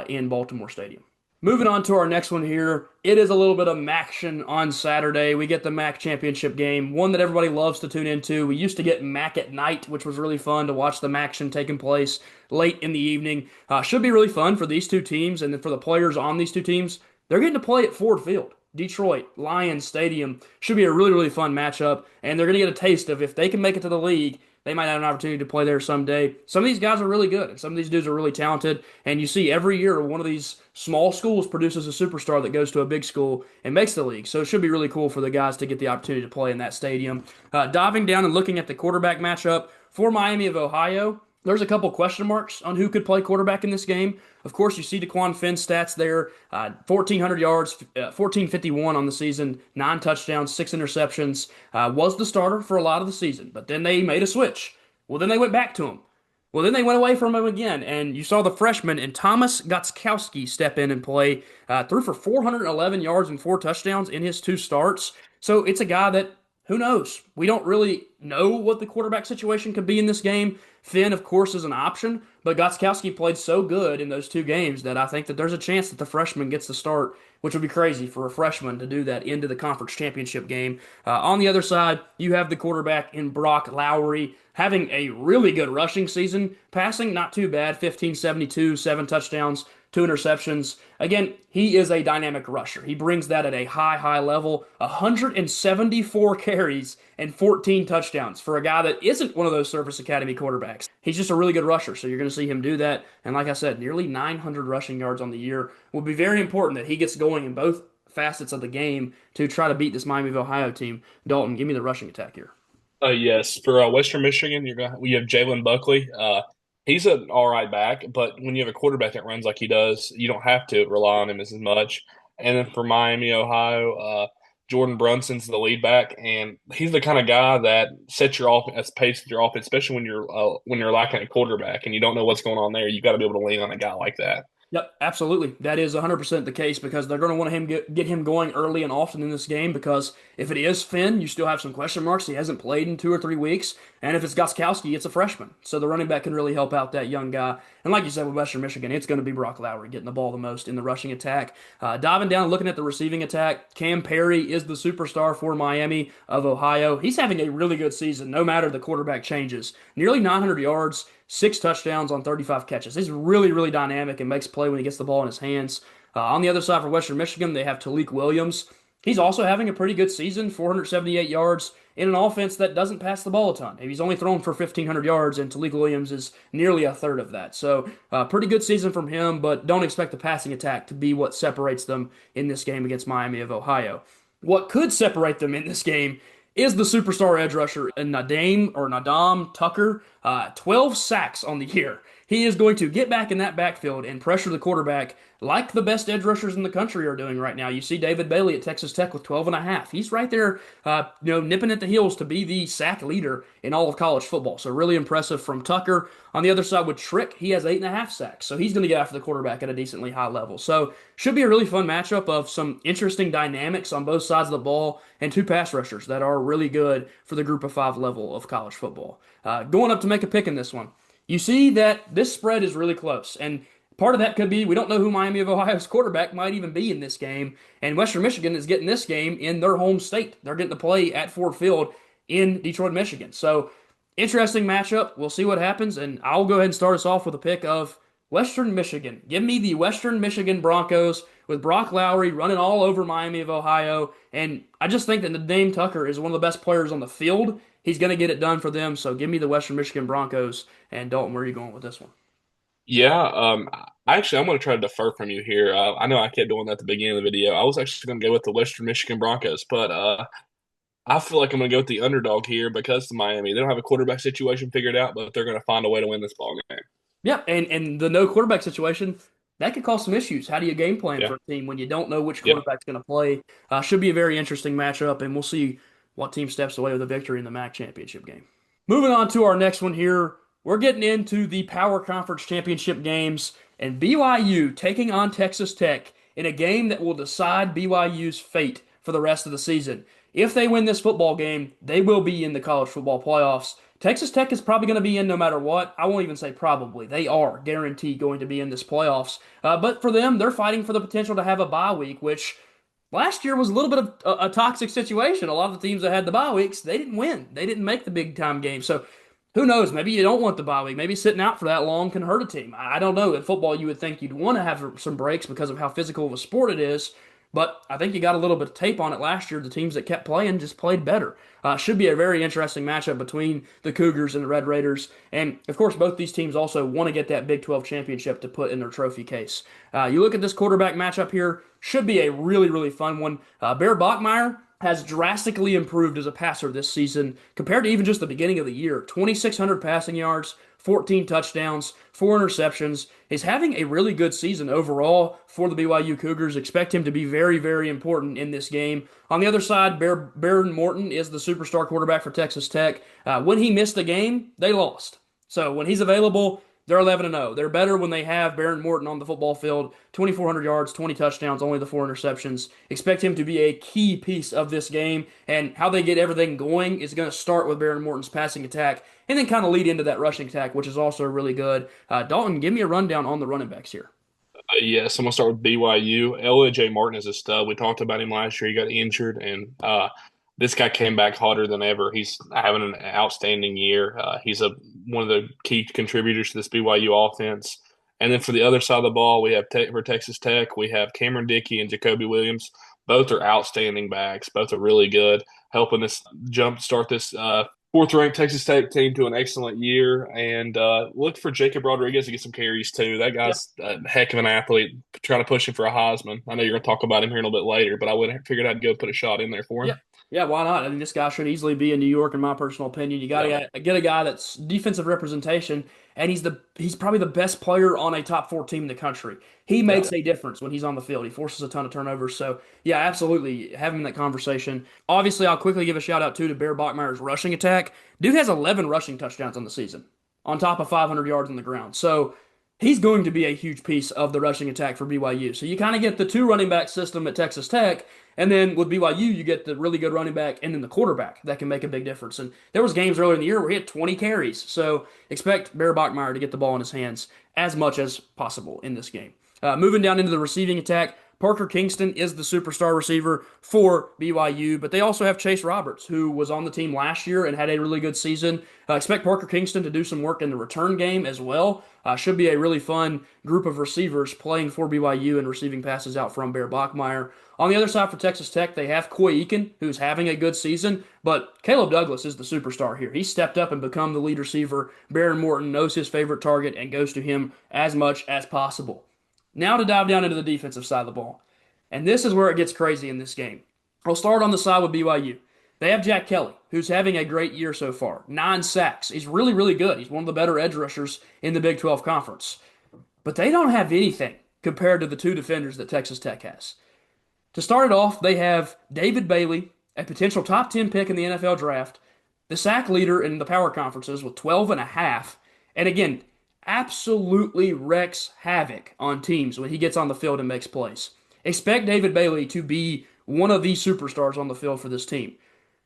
Speaker 1: in Baltimore Stadium. Moving on to our next one here. It is a little bit of MACtion on Saturday. We get the MAC championship game, one that everybody loves to tune into. We used to get MAC at night, which was really fun to watch the MACtion taking place late in the evening. Should be really fun for these two teams and for the players on these two teams. They're getting to play at Ford Field. Detroit Lions Stadium should be a really, really fun matchup, and they're going to get a taste of if they can make it to the league, they might have an opportunity to play there someday. Some of these guys are really good, and some of these dudes are really talented. And you see every year one of these small schools produces a superstar that goes to a big school and makes the league. So it should be really cool for the guys to get the opportunity to play in that stadium. Diving down and looking at the quarterback matchup for Miami of Ohio, there's a couple question marks on who could play quarterback in this game. Of course, you see DeQuan Finn's stats there, 1,400 yards, 1,451 on the season, 9 touchdowns, 6 interceptions. Was the starter for a lot of the season, but then they made a switch. Well, then they went back to him. Well, then they went away from him again, and you saw the freshman and Thomas Gotskowski step in and play. Threw for 411 yards and 4 touchdowns in his 2 starts. So it's a guy that, who knows? We don't really know what the quarterback situation could be in this game. Finn, of course, is an option, but Gotskowski played so good in those 2 games that I think that there's a chance that the freshman gets the start, which would be crazy for a freshman to do that into the conference championship game. On the other side, you have the quarterback in Brock Lowry having a really good rushing season. Passing, not too bad, 1,572, 7 touchdowns, 2 interceptions. Again, he is a dynamic rusher. He brings that at a high, high level. 174 carries and 14 touchdowns for a guy that isn't one of those Service Academy quarterbacks. He's just a really good rusher, so you're going to see him do that. And like I said, nearly 900 rushing yards on the year. Will be very important that he gets going in both facets of the game to try to beat this Miami of Ohio team. Dalton, give me the rushing attack here.
Speaker 2: Yes, for Western Michigan, we have Jalen Buckley. He's an all right back, but when you have a quarterback that runs like he does, you don't have to rely on him as much. And then for Miami, Ohio, Jordan Brunson's the lead back, and he's the kind of guy that sets your offense, pace your offense, especially when you're lacking a quarterback and you don't know what's going on there. You got to be able to lean on a guy like that.
Speaker 1: Yep, absolutely. That is 100% the case because they're going to want him get him going early and often in this game because if it is Finn, you still have some question marks. He hasn't played in 2 or 3 weeks. And if it's Gostkowski, it's a freshman. So the running back can really help out that young guy. And like you said with Western Michigan, it's going to be Brock Lowry getting the ball the most in the rushing attack. Diving down and looking at the receiving attack, Cam Perry is the superstar for Miami of Ohio. He's having a really good season no matter the quarterback changes. Nearly 900 yards. 6 touchdowns on 35 catches. He's really, really dynamic and makes play when he gets the ball in his hands. On the other side for Western Michigan, they have Talik Williams. He's also having a pretty good season, 478 yards in an offense that doesn't pass the ball a ton. He's only thrown for 1,500 yards, and Talik Williams is nearly a third of that. So, pretty good season from him, but don't expect the passing attack to be what separates them in this game against Miami of Ohio. What could separate them in this game is the superstar edge rusher Nadam Tucker, 12 sacks on the year. He is going to get back in that backfield and pressure the quarterback like the best edge rushers in the country are doing right now. You see David Bailey at Texas Tech with 12 and a half. He's right there, nipping at the heels to be the sack leader in all of college football. So really impressive from Tucker. On the other side with Trick, he has 8.5 sacks. So he's going to get after the quarterback at a decently high level. So should be a really fun matchup of some interesting dynamics on both sides of the ball and two pass rushers that are really good for the group of five level of college football. Going up to make a pick in this one. You see that this spread is really close. And part of that could be we don't know who Miami of Ohio's quarterback might even be in this game. And Western Michigan is getting this game in their home state. They're getting to play at Ford Field in Detroit, Michigan. So, interesting matchup. We'll see what happens. And I'll go ahead and start us off with a pick of Western Michigan. Give me the Western Michigan Broncos with Brock Lowry running all over Miami of Ohio. And I just think that Nadam Tucker is one of the best players on the field. He's going to get it done for them. So give me the Western Michigan Broncos. And Dalton, where are you going with this one?
Speaker 2: Yeah, actually, I'm going to try to defer from you here. I know I kept doing that at the beginning of the video. I was actually going to go with the Western Michigan Broncos, but I feel like I'm going to go with the underdog here because of Miami. They don't have a quarterback situation figured out, but they're going to find a way to win this ball game.
Speaker 1: Yeah, and the no quarterback situation, that could cause some issues. How do you game plan
Speaker 2: Yeah,
Speaker 1: for a team when you don't know which
Speaker 2: yeah.
Speaker 1: quarterback's going to play? Should be a very interesting matchup, and we'll see what team steps away with a victory in the MAC championship game. Moving on to our next one here, we're getting into the Power Conference championship games, and BYU taking on Texas Tech in a game that will decide BYU's fate for the rest of the season. If they win this football game, they will be in the college football playoffs. Texas Tech is probably going to be in no matter what. I won't even say probably. They are guaranteed going to be in this playoffs. But for them, they're fighting for the potential to have a bye week, which last year was a little bit of a toxic situation. A lot of the teams that had the bye weeks, they didn't win. They didn't make the big time game. So who knows? Maybe you don't want the bye week. Maybe sitting out for that long can hurt a team. I don't know. In football, you would think you'd want to have some breaks because of how physical of a sport it is. But I think you got a little bit of tape on it last year. The teams that kept playing just played better. Should be a very interesting matchup between the Cougars and the Red Raiders. And of course, both these teams also want to get that Big 12 championship to put in their trophy case. You look at this quarterback matchup here, should be a really, really fun one. Bear Bachmeier has drastically improved as a passer this season compared to even just the beginning of the year. 2,600 passing yards, 14 touchdowns, 4 interceptions. He's having a really good season overall for the BYU Cougars. Expect him to be very, very important in this game. On the other side, Behren Morton is the superstar quarterback for Texas Tech. When he missed the game, they lost. So when he's available, they're 11-0. They're better when they have Behren Morton on the football field. 2,400 yards, 20 touchdowns, only the 4 interceptions. Expect him to be a key piece of this game, and how they get everything going is going to start with Behren Morton's passing attack and then kind of lead into that rushing attack, which is also really good. Dalton, give me a rundown on the running backs here.
Speaker 2: Yes, I'm going to start with BYU. Elijah Martin is a stud. We talked about him last year. He got injured, and this guy came back hotter than ever. He's having an outstanding year. He's one of the key contributors to this BYU offense. And then for the other side of the ball, we have for Texas Tech, we have Cameron Dickey and Jacoby Williams. Both are outstanding backs. Both are really good, helping us jump start this fourth ranked Texas Tech team to an excellent year. And look for Jacob Rodriguez to get some carries too. That
Speaker 1: Yeah.
Speaker 2: guy's a heck of an athlete. Trying to push him for a Heisman. I know you're going to talk about him here in a little bit later, but I would have figured I'd go put a shot in there for
Speaker 1: Yeah.
Speaker 2: him.
Speaker 1: Yeah, why not? I mean, this guy should easily be in New York, in my personal opinion. You got
Speaker 2: Yeah.
Speaker 1: to get a guy that's defensive representation, and he's probably the best player on a top four team in the country. He
Speaker 2: Yeah.
Speaker 1: makes a difference when he's on the field. He forces a ton of turnovers. So yeah, absolutely, have him in that conversation. Obviously, I'll quickly give a shout out too to Bear Bachmeier's rushing attack. Dude has 11 rushing touchdowns on the season, on top of 500 yards on the ground. So he's going to be a huge piece of the rushing attack for BYU. So you kind of get the two running back system at Texas Tech, and then with BYU, you get the really good running back and then the quarterback that can make a big difference. And there was games earlier in the year where he had 20 carries. So expect Bear Bachmeier to get the ball in his hands as much as possible in this game. Moving down into the receiving attack, Parker Kingston is the superstar receiver for BYU, but they also have Chase Roberts, who was on the team last year and had a really good season. Expect Parker Kingston to do some work in the return game as well. Should be a really fun group of receivers playing for BYU and receiving passes out from Bear Bachmeier. On the other side for Texas Tech, they have Coy Eakin, who's having a good season, but Caleb Douglas is the superstar here. He stepped up and become the lead receiver. Baron Morton knows his favorite target and goes to him as much as possible. Now to dive down into the defensive side of the ball. And this is where it gets crazy in this game. I'll start on the side with BYU. They have Jack Kelly, who's having a great year so far. 9 sacks. He's really, really good. He's one of the better edge rushers in the Big 12 Conference. But they don't have anything compared to the 2 defenders that Texas Tech has. To start it off, they have David Bailey, a potential top 10 pick in the NFL draft, the sack leader in the power conferences with 12 and a half. And again, absolutely wreaks havoc on teams when he gets on the field and makes plays. Expect David Bailey to be one of the superstars on the field for this team.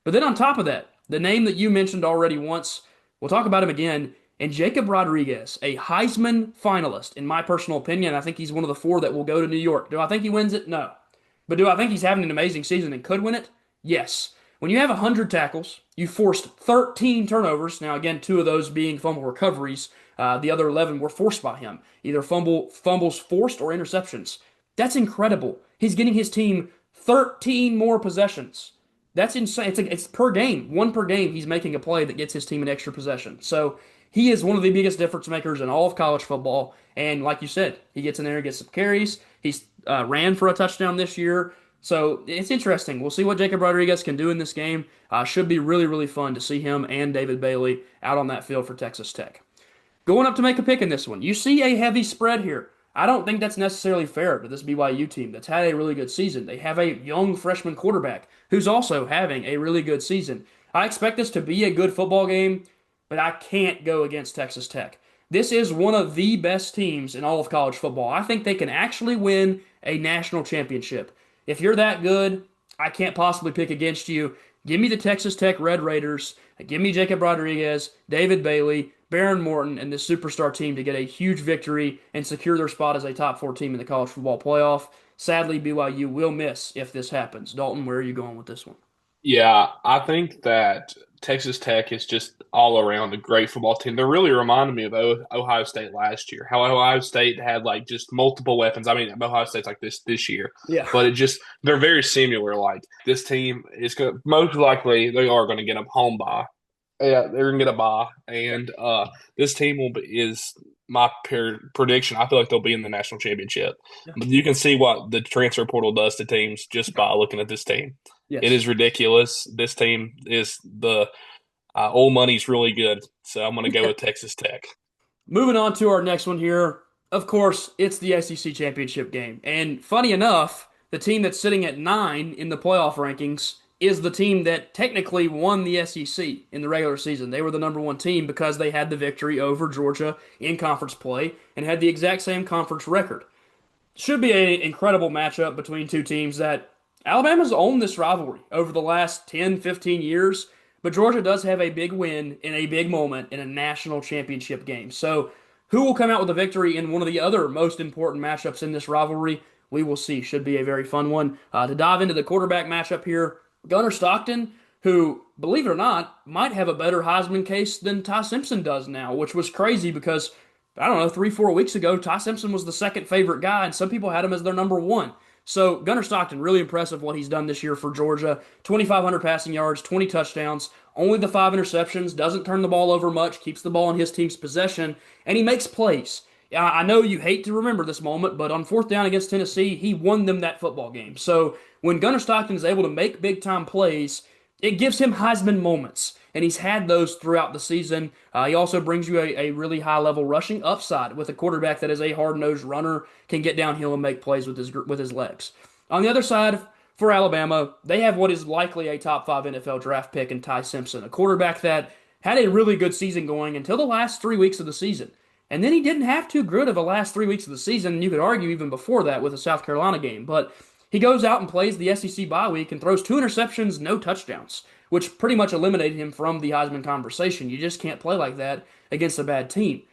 Speaker 1: But then on top of that, the name that you mentioned already once, we'll talk about him again, and Jacob Rodriguez, a Heisman finalist, in my personal opinion. I think he's one of the 4 that will go to New York. Do I think he wins it? No. But do I think he's having an amazing season and could win it? Yes. When you have 100 tackles, you forced 13 turnovers. Now, again, 2 of those being fumble recoveries. The other 11 were forced by him, either fumbles forced or interceptions. That's incredible. He's getting his team 13 more possessions. That's insane. It's per game. 1 per game, he's making a play that gets his team an extra possession. So he is one of the biggest difference makers in all of college football. And like you said, he gets in there and gets some carries. He's ran for a touchdown this year. So it's interesting. We'll see what Jacob Rodriguez can do in this game. Should be really, really fun to see him and David Bailey out on that field for Texas Tech. Going up to make a pick in this one. You see a heavy spread here. I don't think that's necessarily fair to this BYU team that's had a really good season. They have a young freshman quarterback who's also having a really good season. I expect this to be a good football game, but I can't go against Texas Tech. This is one of the best teams in all of college football. I think they can actually win a national championship. If you're that good, I can't possibly pick against you. Give me the Texas Tech Red Raiders. Give me Jacob Rodriguez, David Bailey, Baron Morton, and this superstar team to get a huge victory and secure their spot as a top 4 team in the college football playoff. Sadly, BYU will miss if this happens. Dalton, where are you going with this one?
Speaker 2: Yeah, I think that Texas Tech is just all around a great football team. They're really reminding me of Ohio State last year. How Ohio State had like just multiple weapons. I mean, Ohio State's like this year,
Speaker 1: Yeah.
Speaker 2: but they're very similar. Like this team is going most likely they are going to get a home bye. Yeah, they're going to get a bye, and this team is my prediction. I feel like they'll be in the national championship.
Speaker 1: Yeah.
Speaker 2: You can see what the transfer portal does to teams just by looking at this team.
Speaker 1: Yes.
Speaker 2: It is ridiculous. This team is the old money's really good, so I'm going to go with Texas Tech.
Speaker 1: Moving on to our next one here. Of course, it's the SEC championship game. And funny enough, the team that's sitting at 9 in the playoff rankings is the team that technically won the SEC in the regular season. They were the number 1 team because they had the victory over Georgia in conference play and had the exact same conference record. Should be an incredible matchup between 2 teams that Alabama's owned this rivalry over the last 10, 15 years, but Georgia does have a big win in a big moment in a national championship game. So who will come out with a victory in one of the other most important matchups in this rivalry? We will see. Should be a very fun one. To dive into the quarterback matchup here, Gunnar Stockton, who, believe it or not, might have a better Heisman case than Ty Simpson does now, which was crazy because, I don't know, 3-4 weeks ago, Ty Simpson was the second favorite guy, and some people had him as their number 1. So Gunnar Stockton, really impressive what he's done this year for Georgia. 2,500 passing yards, 20 touchdowns, only the 5 interceptions, doesn't turn the ball over much, keeps the ball in his team's possession, and he makes plays. I know you hate to remember this moment, but on 4th down against Tennessee, he won them that football game. So when Gunnar Stockton is able to make big-time plays, it gives him Heisman moments, and he's had those throughout the season. He also brings you a really high-level rushing upside with a quarterback that is a hard-nosed runner, can get downhill and make plays with his legs. On the other side, for Alabama, they have what is likely a top 5 NFL draft pick in Ty Simpson, a quarterback that had a really good season going until the last 3 weeks of the season. And then he didn't have too good of the last 3 weeks of the season, and you could argue even before that with the South Carolina game. But he goes out and plays the SEC bye week and throws 2 interceptions, no touchdowns, which pretty much eliminated him from the Heisman conversation. You just can't play like that against a bad team.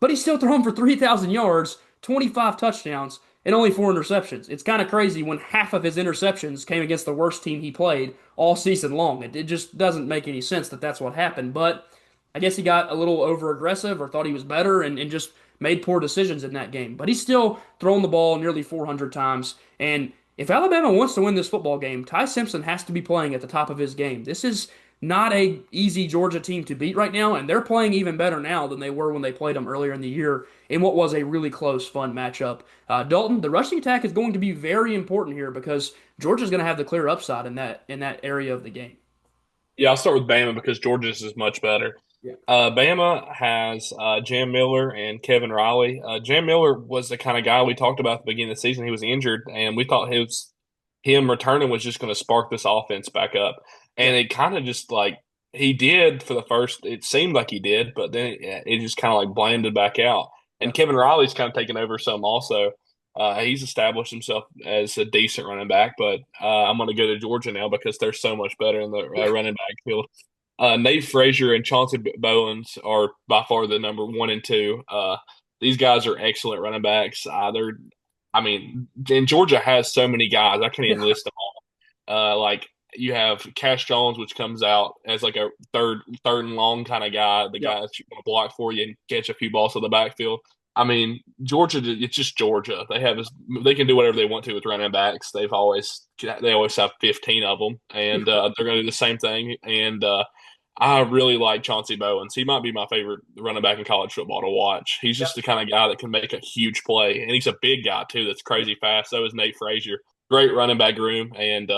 Speaker 1: But he's still throwing for 3,000 yards, 25 touchdowns, and only 4 interceptions. It's kind of crazy when half of his interceptions came against the worst team he played all season long. It just doesn't make any sense that that's what happened. But I guess he got a little over aggressive or thought he was better and just made poor decisions in that game. But he's still thrown the ball nearly 400 times. And if Alabama wants to win this football game, Ty Simpson has to be playing at the top of his game. This is not a easy Georgia team to beat right now, and they're playing even better now than they were when they played them earlier in the year in what was a really close, fun matchup. Dalton, the rushing attack is going to be very important here because Georgia's going to have the clear upside in that area of the game.
Speaker 2: Yeah, I'll start with Bama because Georgia's is much better.
Speaker 1: Yeah.
Speaker 2: Bama has Jam Miller and Kevin Riley. Jam Miller was the kind of guy we talked about at the beginning of the season. He was injured, and we thought him returning was just going to spark this offense back up.
Speaker 1: Yeah.
Speaker 2: And it kind of just like he did for the first, it seemed like he did, but then it just kind of like blended back out. And
Speaker 1: Yeah.
Speaker 2: Kevin Riley's kind of taken over some also. He's established himself as a decent running back, but I'm going to go to Georgia now because they're so much better in the
Speaker 1: Yeah.
Speaker 2: running back field. Nate Frazier and Chauncey Bowens are by far the number one and two. These guys are excellent running backs. I mean, and Georgia has so many guys. I can't even
Speaker 1: Yeah.
Speaker 2: list them all. Like you have Cash Jones, which comes out as like a third and long kind of guy, the
Speaker 1: Yeah.
Speaker 2: guy that's going to block for you and catch a few balls to the backfield. I mean, Georgia, it's just Georgia. They can do whatever they want to with running backs. They always have 15 of them, and they're going to do the same thing. And I really like Chauncey Bowens. He might be my favorite running back in college football to watch. He's just the kind of guy that can make a huge play, and he's a big guy too. That's crazy fast. So is Nate Frazier. Great running back room, and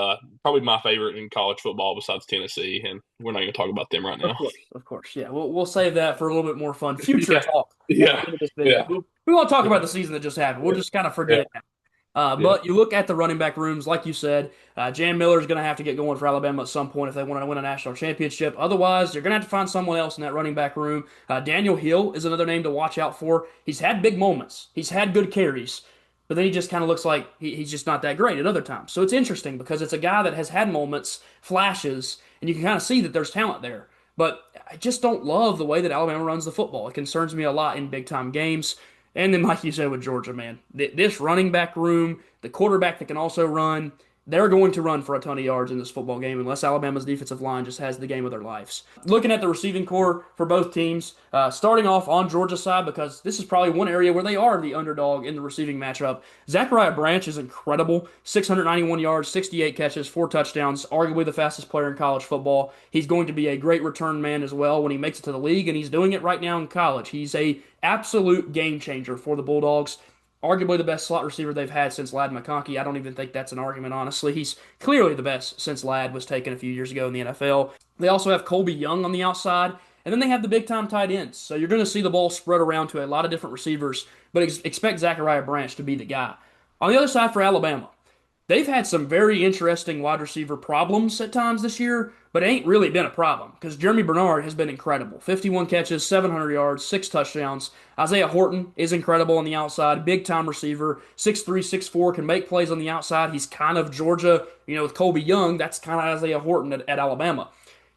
Speaker 2: probably my favorite in college football besides Tennessee. And we're not going to talk about them right
Speaker 1: Of
Speaker 2: now.
Speaker 1: course, of course. Yeah, we'll save that for a little bit more fun future
Speaker 2: Yeah,
Speaker 1: talk at the
Speaker 2: yeah,
Speaker 1: end of this video.
Speaker 2: yeah,
Speaker 1: We won't talk about the season that just happened. We'll just kind of forget
Speaker 2: yeah,
Speaker 1: it now.
Speaker 2: yeah.
Speaker 1: But you look at the running back rooms, like you said, Jan Miller's going to have to get going for Alabama at some point if they want to win a national championship. Otherwise, you're going to have to find someone else in that running back room. Daniel Hill is another name to watch out for. He's had big moments. He's had good carries. But then he just kind of looks like he's just not that great at other times. So it's interesting because it's a guy that has had moments, flashes, and you can kind of see that there's talent there. But I just don't love the way that Alabama runs the football. It concerns me a lot in big time games. And then, like you said with Georgia, man, this running back room, the quarterback that can also run, they're going to run for a ton of yards in this football game unless Alabama's defensive line just has the game of their lives. Looking at the receiving core for both teams, starting off on Georgia's side, because this is probably one area where they are the underdog in the receiving matchup. Zachariah Branch is incredible. 691 yards, 68 catches, 4 touchdowns, arguably the fastest player in college football. He's going to be a great return man as well when he makes it to the league, and he's doing it right now in college. He's a absolute game changer for the Bulldogs. Arguably the best slot receiver they've had since Ladd McConkey. I don't even think that's an argument, honestly. He's clearly the best since Ladd was taken a few years ago in the NFL. They also have Colby Young on the outside, and then they have the big time tight ends. So you're going to see the ball spread around to a lot of different receivers, but expect Zachariah Branch to be the guy. On the other side for Alabama, they've had some very interesting wide receiver problems at times this year, but it ain't really been a problem because Jeremy Bernard has been incredible. 51 catches, 700 yards, 6 touchdowns. Isaiah Horton is incredible on the outside, big time receiver, 6'3", 6'4", can make plays on the outside. He's kind of Georgia, with Colby Young. That's kind of Isaiah Horton at Alabama.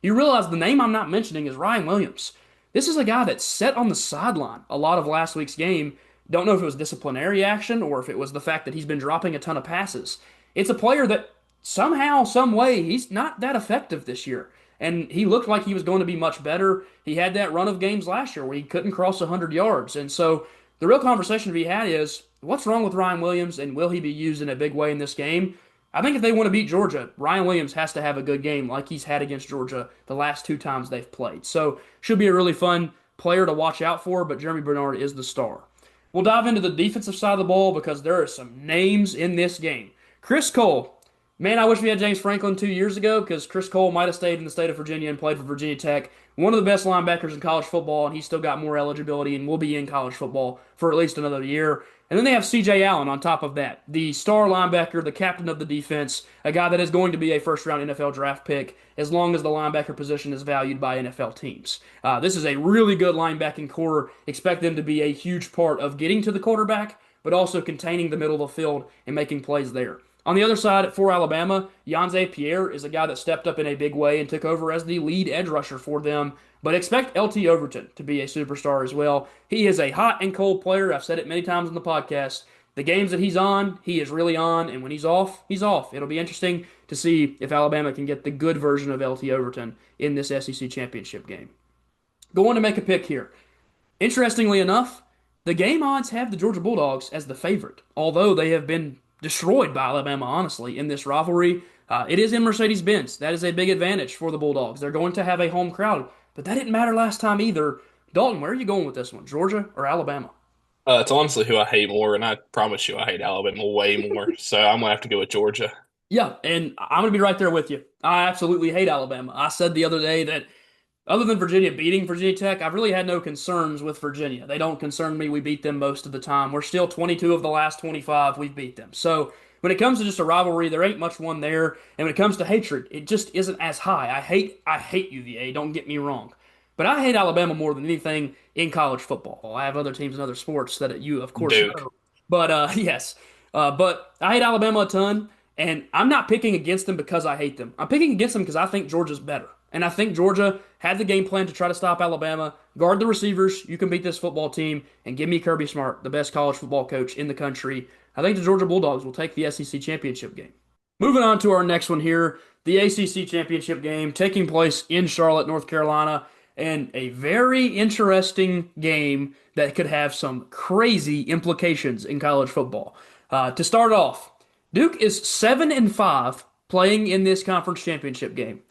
Speaker 1: You realize the name I'm not mentioning is Ryan Williams. This is a guy that sat on the sideline a lot of last week's game. Don't know if it was disciplinary action or if it was the fact that he's been dropping a ton of passes. It's a player that somehow, some way, he's not that effective this year. And he looked like he was going to be much better. He had that run of games last year where he couldn't cross 100 yards. And so the real conversation to be had is what's wrong with Ryan Williams and will he be used in a big way in this game? I think if they want to beat Georgia, Ryan Williams has to have a good game like he's had against Georgia the last 2 times they've played. So should be a really fun player to watch out for, but Jeremy Bernard is the star. We'll dive into the defensive side of the ball because there are some names in this game. Chris Cole. Man, I wish we had James Franklin 2 years ago because Chris Cole might have stayed in the state of Virginia and played for Virginia Tech. One of the best linebackers in college football, and he's still got more eligibility and will be in college football for at least another year. And then they have C.J. Allen on top of that, the star linebacker, the captain of the defense, a guy that is going to be a first-round NFL draft pick as long as the linebacker position is valued by NFL teams. This is a really good linebacking core. Expect them to be a huge part of getting to the quarterback, but also containing the middle of the field and making plays there. On the other side, for Alabama, Yonze Pierre is a guy that stepped up in a big way and took over as the lead edge rusher for them. But expect LT Overton to be a superstar as well. He is a hot and cold player. I've said it many times on the podcast. The games that he's on, he is really on, and when he's off, he's off. It'll be interesting to see if Alabama can get the good version of LT Overton in this SEC championship game. Going to make a pick here. Interestingly enough, the game odds have the Georgia Bulldogs as the favorite, although they have been destroyed by Alabama, honestly, in this rivalry. It is in Mercedes-Benz. That is a big advantage for the Bulldogs. They're going to have a home crowd, but that didn't matter last time either. Dalton, where are you going with this one? Georgia or Alabama?
Speaker 2: It's honestly who I hate more, and I promise you I hate Alabama way more. So I'm gonna have to go with Georgia.
Speaker 1: Yeah, and I'm going to be right there with you. I absolutely hate Alabama. I said the other day that other than Virginia beating Virginia Tech, I've really had no concerns with Virginia. They don't concern me. We beat them most of the time. We're still 22 of the last 25. We've beat them. So when it comes to just a rivalry, there ain't much one there. And when it comes to hatred, it just isn't as high. I hate UVA. Don't get me wrong, but I hate Alabama more than anything in college football. I have other teams in other sports that you, of course,
Speaker 2: Duke.
Speaker 1: know. But yes, but I hate Alabama a ton, and I'm not picking against them because I hate them. I'm picking against them because I think Georgia's better. And I think Georgia had the game plan to try to stop Alabama, guard the receivers. You can beat this football team, and give me Kirby Smart, the best college football coach in the country. I think the Georgia Bulldogs will take the SEC championship game. Moving on to our next one here, the ACC championship game taking place in Charlotte, North Carolina, and a very interesting game that could have some crazy implications in college football. To start off, Duke is 7-5 playing in this conference championship game.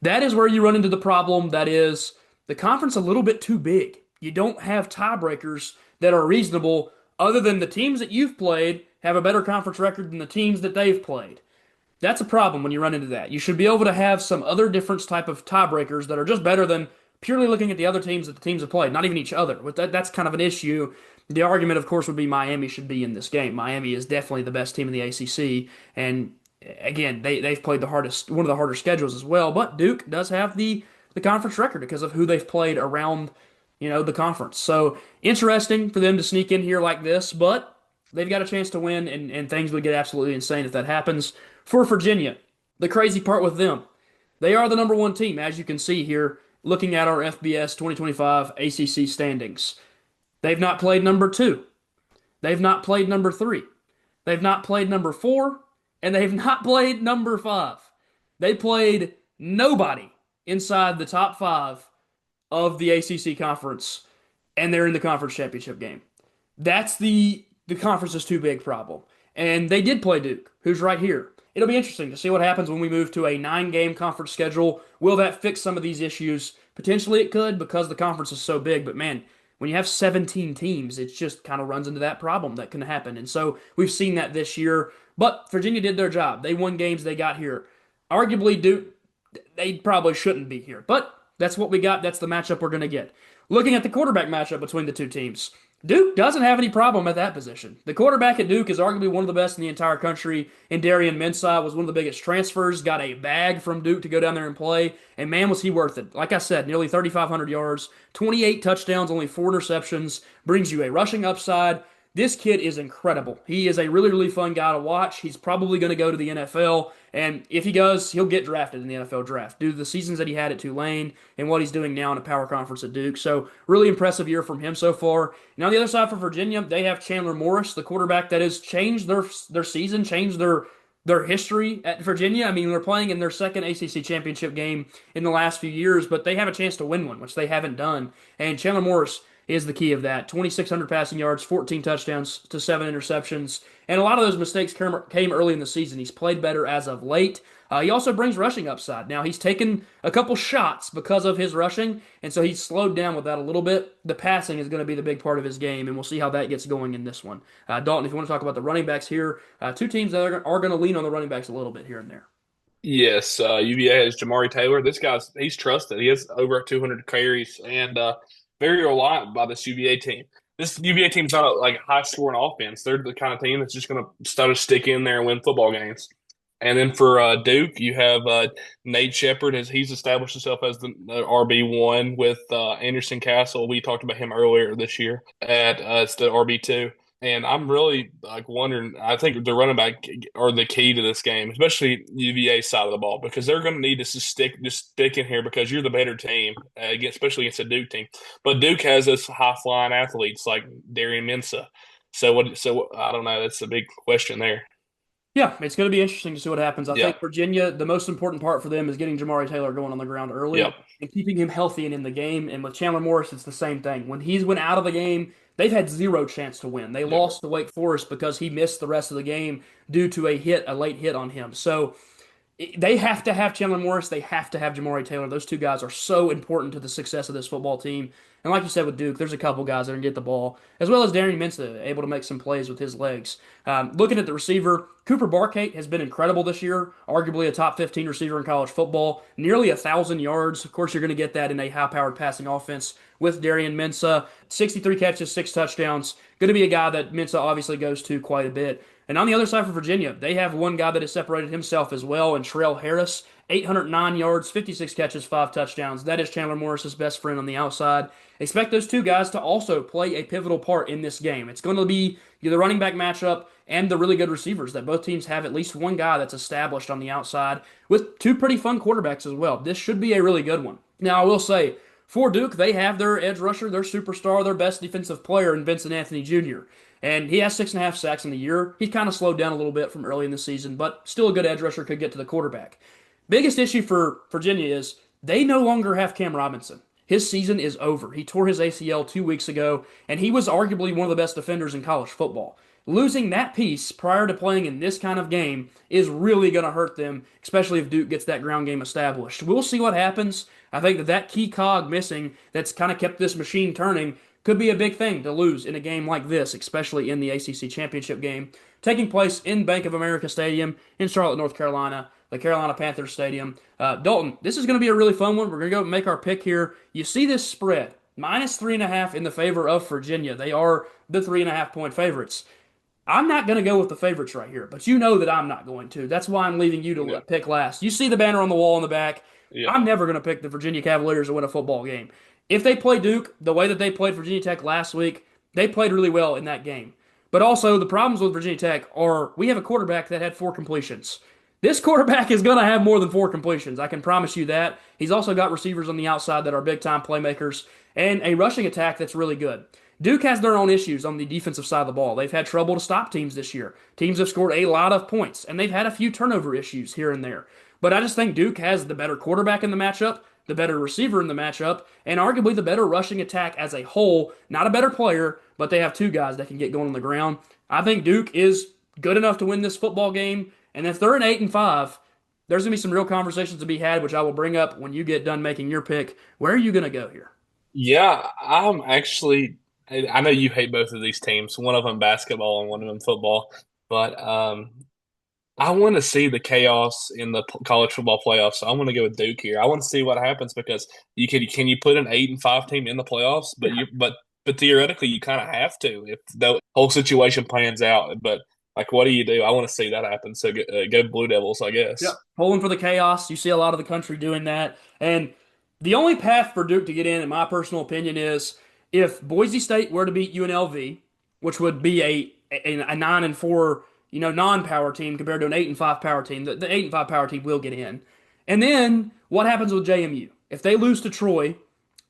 Speaker 1: That is where you run into the problem that is the conference a little bit too big. You don't have tiebreakers that are reasonable other than the teams that you've played have a better conference record than the teams that they've played. That's a problem when you run into that. You should be able to have some other different type of tiebreakers that are just better than purely looking at the other teams that the teams have played, not even each other. With that's kind of an issue. The argument, of course, would be Miami should be in this game. Miami is definitely the best team in the ACC, and again, they've played one of the harder schedules as well. But Duke does have the conference record because of who they've played around, the conference. So interesting for them to sneak in here like this, but they've got a chance to win, and things would get absolutely insane if that happens. For Virginia, the crazy part with them, they are the number one team, as you can see here, looking at our FBS 2025 ACC standings. They've not played number two. They've not played number three. They've not played number four. And they've not played number five. They played nobody inside the top five of the ACC conference, and they're in the conference championship game. That's the conference is too big problem. And they did play Duke, who's right here. It'll be interesting to see what happens when we move to a 9-game conference schedule. Will that fix some of these issues? Potentially it could because the conference is so big, but man, when you have 17 teams, it just kind of runs into that problem that can happen. And so we've seen that this year. But Virginia did their job. They won games they got here. Arguably, Duke, they probably shouldn't be here. But that's what we got. That's the matchup we're going to get. Looking at the quarterback matchup between the two teams, Duke doesn't have any problem at that position. The quarterback at Duke is arguably one of the best in the entire country. And Darian Mensah was one of the biggest transfers, got a bag from Duke to go down there and play. And man, was he worth it. Like I said, nearly 3,500 yards, 28 touchdowns, only 4 interceptions, brings you a rushing upside. This kid is incredible. He is a really, really fun guy to watch. He's probably going to go to the NFL, and if he does, he'll get drafted in the NFL draft due to the seasons that he had at Tulane and what he's doing now in a power conference at Duke. So, really impressive year from him so far. And on the other side for Virginia, they have Chandler Morris, the quarterback that has changed their season, changed their history at Virginia. I mean, they're playing in their second ACC championship game in the last few years, but they have a chance to win one, which they haven't done. And Chandler Morris is the key of that. 2,600 passing yards, 14 touchdowns to 7 interceptions. And a lot of those mistakes came early in the season. He's played better as of late. He also brings rushing upside. Now, he's taken a couple shots because of his rushing, and so he's slowed down with that a little bit. The passing is going to be the big part of his game, and we'll see how that gets going in this one. Dalton, if you want to talk about the running backs here, two teams that are going to lean on the running backs a little bit here and there.
Speaker 2: Yes, UVA has Jamari Taylor. This guy's he's trusted. He has over 200 carries and very reliant by this UVA team. This UVA team's not like a high scoring offense. They're the kind of team that's just going to start to stick in there and win football games. And then for Duke, you have Nate Shepard as he's established himself as the RB1 with Anderson Castle. We talked about him earlier this year at it's the RB2. And I'm really like wondering. I think the running back are the key to this game, especially UVA side of the ball, because they're going to need to stick in here because you're the better team, especially against a Duke team. But Duke has this high flying athletes like Darian Mensah, So I don't know. That's a big question there.
Speaker 1: Yeah, it's going to be interesting to see what happens. I
Speaker 2: Yeah.
Speaker 1: think Virginia, the most important part for them is getting Jamari Taylor going on the ground
Speaker 2: Yep.
Speaker 1: early and keeping him healthy and in the game. And with Chandler Morris, it's the same thing. When he's went out of the game, they've had zero chance to win. They
Speaker 2: Yep.
Speaker 1: lost to Wake Forest because he missed the rest of the game due to a late hit on him. So they have to have Chandler Morris. They have to have Jamari Taylor. Those two guys are so important to the success of this football team. And like you said with Duke, there's a couple guys that can get the ball, as well as Darian Mensah, able to make some plays with his legs. Looking at the receiver, Cooper Barkate has been incredible this year, arguably a top 15 receiver in college football, nearly 1,000 yards. Of course, you're going to get that in a high-powered passing offense with Darian Mensah. 63 catches, 6 touchdowns. Going to be a guy that Mensah obviously goes to quite a bit. And on the other side for Virginia, they have one guy that has separated himself as well, and Terrell Harris, 809 yards, 56 catches, 5 touchdowns. That is Chandler Morris's best friend on the outside. Expect those two guys to also play a pivotal part in this game. It's going to be the running back matchup and the really good receivers that both teams have at least one guy that's established on the outside with two pretty fun quarterbacks as well. This should be a really good one. Now, I will say, for Duke, they have their edge rusher, their superstar, their best defensive player in Vincent Anthony Jr. And he has 6.5 sacks in the year. He's kind of slowed down a little bit from early in the season, but still a good edge rusher, could get to the quarterback. Biggest issue for Virginia is they no longer have Cam Robinson. His season is over. He tore his ACL 2 weeks ago, and he was arguably one of the best defenders in college football. Losing that piece prior to playing in this kind of game is really going to hurt them, especially if Duke gets that ground game established. We'll see what happens. I think that key cog missing that's kind of kept this machine turning could be a big thing to lose in a game like this, especially in the ACC championship game, taking place in Bank of America Stadium in Charlotte, North Carolina, the Carolina Panthers Stadium. Dalton, this is going to be a really fun one. We're going to go make our pick here. You see this spread, -3.5 in the favor of Virginia. They are the 3.5 point favorites. I'm not going to go with the favorites right here, but you know that I'm not going to. That's why I'm leaving you to
Speaker 2: Yeah.
Speaker 1: pick last. You see the banner on the wall in the back.
Speaker 2: Yeah.
Speaker 1: I'm never going to pick the Virginia Cavaliers to win a football game. If they play Duke the way that they played Virginia Tech last week, they played really well in that game. But also, the problems with Virginia Tech are we have a quarterback that had 4 completions. This quarterback is going to have more than 4 completions. I can promise you that. He's also got receivers on the outside that are big time playmakers and a rushing attack that's really good. Duke has their own issues on the defensive side of the ball. They've had trouble to stop teams this year. Teams have scored a lot of points, and they've had a few turnover issues here and there. But I just think Duke has the better quarterback in the matchup, the better receiver in the matchup, and arguably the better rushing attack as a whole. Not a better player, but they have two guys that can get going on the ground. I think Duke is good enough to win this football game, and if they're an 8-5, there's going to be some real conversations to be had, which I will bring up when you get done making your pick. Where are you going to go here?
Speaker 2: Yeah, I'm actually. I know you hate both of these teams. One of them basketball and one of them football. But I want to see the chaos in the college football playoffs. So I'm going to go with Duke here. I want to see what happens because can you put an 8-5 team in the playoffs? But
Speaker 1: Yeah.
Speaker 2: but theoretically you kind of have to if the whole situation plans out. But like, what do you do? I want to see that happen. So go Blue Devils, I
Speaker 1: Yeah,
Speaker 2: guess.
Speaker 1: pulling for the chaos. You see a lot of the country doing that. And the only path for Duke to get in my personal opinion, is if Boise State were to beat UNLV, which would be a 9-4, non-power team compared to an 8-5 power team. The 8-5 power team will get in. And then what happens with JMU? If they lose to Troy,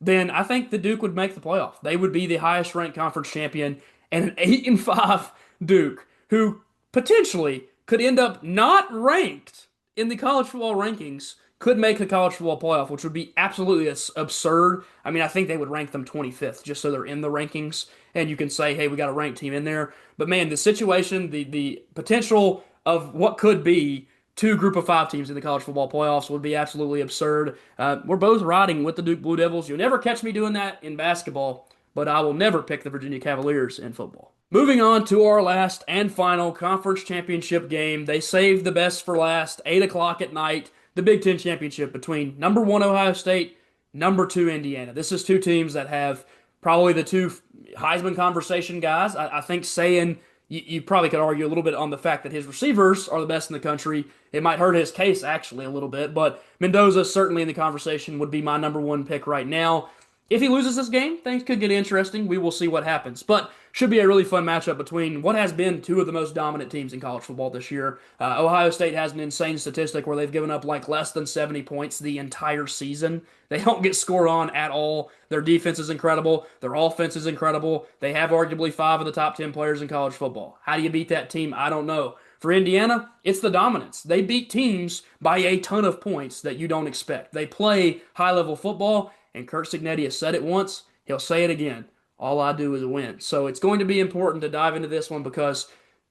Speaker 1: then I think the Duke would make the playoff. They would be the highest ranked conference champion, and an 8-5 Duke, who potentially could end up not ranked in the college football rankings, could make the college football playoff, which would be absolutely absurd. I mean, I think they would rank them 25th just so they're in the rankings, and you can say, hey, we got a ranked team in there. But man, the situation, the potential of what could be two group of five teams in the college football playoffs would be absolutely absurd. We're both riding with the Duke Blue Devils. You'll never catch me doing that in basketball, but I will never pick the Virginia Cavaliers in football. Moving on to our last and final conference championship game. They saved the best for last, 8 o'clock at night, the Big Ten championship between number one Ohio State, number two Indiana. This is two teams that have probably the two Heisman conversation guys. I think saying you probably could argue a little bit on the fact that his receivers are the best in the country. It might hurt his case actually a little bit, but Mendoza certainly in the conversation would be my number one pick right now. If he loses this game, things could get interesting. We will see what happens. But should be a really fun matchup between what has been two of the most dominant teams in college football this year. Ohio State has an insane statistic where they've given up like less than 70 points the entire season. They don't get scored on at all. Their defense is incredible. Their offense is incredible. They have arguably five of the top 10 players in college football. How do you beat that team? I don't know. For Indiana, it's the dominance. They beat teams by a ton of points that you don't expect. They play high-level football, and Curt Cignetti has said it once. He'll say it again. All I do is win. So it's going to be important to dive into this one because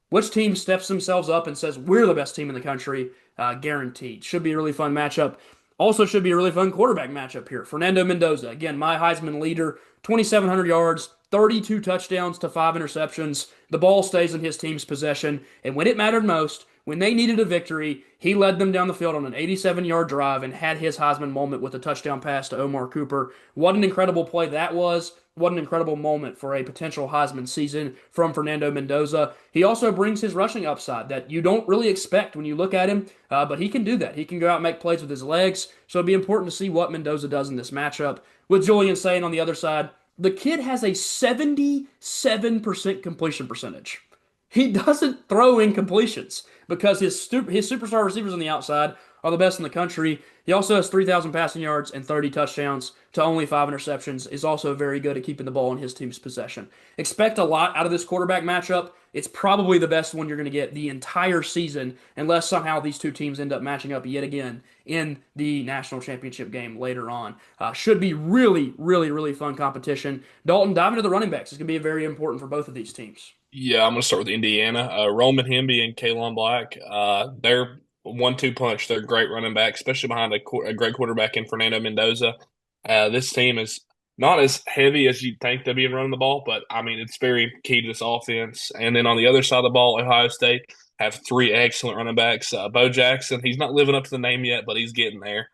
Speaker 1: which team steps themselves up and says, we're the best team in the country, guaranteed. Should be a really fun matchup. Also should be a really fun quarterback matchup here. Fernando Mendoza, again, my Heisman leader, 2,700 yards, 32 touchdowns to 5 interceptions. The ball stays in his team's possession. And when it mattered most, when they needed a victory, he led them down the field on an 87-yard drive and had his Heisman moment with a touchdown pass to Omar Cooper. What an incredible play that was. What an incredible moment for a potential Heisman season from Fernando Mendoza. He also brings his rushing upside that you don't really expect when you look at him, but he can do that. He can go out and make plays with his legs, so it'd be important to see what Mendoza does in this matchup. With Julian Sayin on the other side, the kid has a 77% completion percentage. He doesn't throw incompletions because his superstar receivers on the outside are the best in the country. He also has 3,000 passing yards and 30 touchdowns to only 5 interceptions. Is also very good at keeping the ball in his team's possession. Expect a lot out of this quarterback matchup. It's probably the best one you're going to get the entire season unless somehow these two teams end up matching up yet again in the national championship game later on. Should be really, really, really fun competition. Dalton, dive into the running backs. It's going to be very important for both of these teams.
Speaker 2: Yeah, I'm going to start with Indiana. Roman Hemby and Kalon Black. They're 1-2 punch. They're great running back, especially behind a great quarterback in Fernando Mendoza. This team is not as heavy as you'd think they'd be running the ball, but I mean, it's very key to this offense. And then on the other side of the ball, Ohio State have three excellent running backs. Bo Jackson, he's not living up to the name yet, but he's getting there.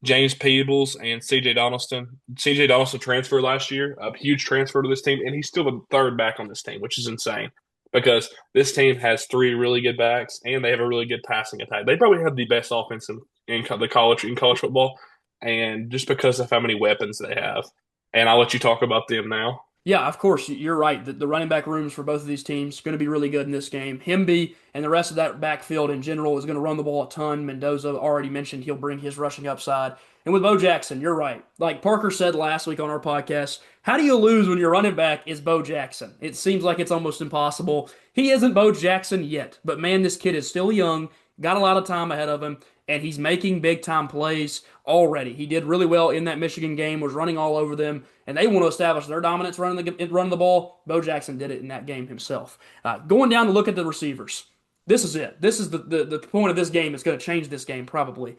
Speaker 2: James Peebles and CJ Donaldson. CJ Donaldson transferred last year, a huge transfer to this team, and he's still the third back on this team, which is insane because this team has three really good backs and they have a really good passing attack. They probably have the best offense in college football, and just because of how many weapons they have. And I'll let you talk about them now.
Speaker 1: Yeah, of course, you're right. The running back rooms for both of these teams are going to be really good in this game. Hemby and the rest of that backfield in general is going to run the ball a ton. Mendoza already mentioned he'll bring his rushing upside. And with Bo Jackson, you're right. Like Parker said last week on our podcast, how do you lose when your running back is Bo Jackson? It seems like it's almost impossible. He isn't Bo Jackson yet, but man, this kid is still young, got a lot of time ahead of him, and he's making big-time plays already. He did really well in that Michigan game, was running all over them, and they want to establish their dominance running the ball. Bo Jackson did it in that game himself. Going down to look at the receivers. This is it. This is the point of this game. It's going to change this game probably.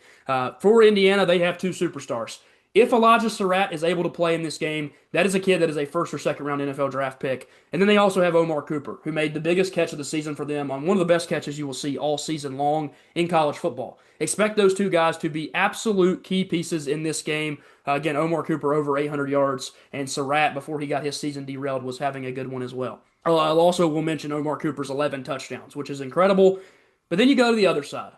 Speaker 1: For Indiana, they have two superstars. If Elijah Surratt is able to play in this game, that is a kid that is a first or second round NFL draft pick. And then they also have Omar Cooper, who made the biggest catch of the season for them on one of the best catches you will see all season long in college football. Expect those two guys to be absolute key pieces in this game. Again, Omar Cooper over 800 yards, and Surratt, before he got his season derailed, was having a good one as well. I'll also will mention Omar Cooper's 11 touchdowns, which is incredible. But then you go to the other side.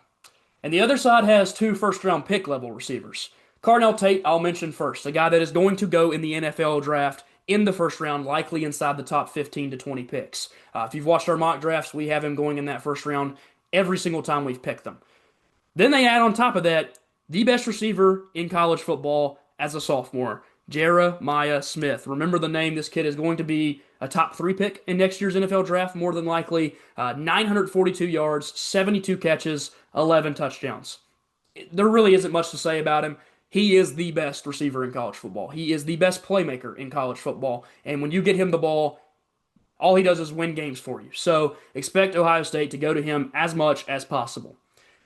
Speaker 1: And the other side has two first-round pick level receivers. Carnell Tate, I'll mention first, a guy that is going to go in the NFL draft in the first round, likely inside the top 15 to 20 picks. If you've watched our mock drafts, we have him going in that first round every single time we've picked them. Then they add on top of that the best receiver in college football as a sophomore, Jeremiah Smith. Remember the name. This kid is going to be a top 3 pick in next year's NFL draft, more than likely. 942 yards, 72 catches, 11 touchdowns. There really isn't much to say about him. He is the best receiver in college football. He is the best playmaker in college football. And when you get him the ball, all he does is win games for you. So expect Ohio State to go to him as much as possible.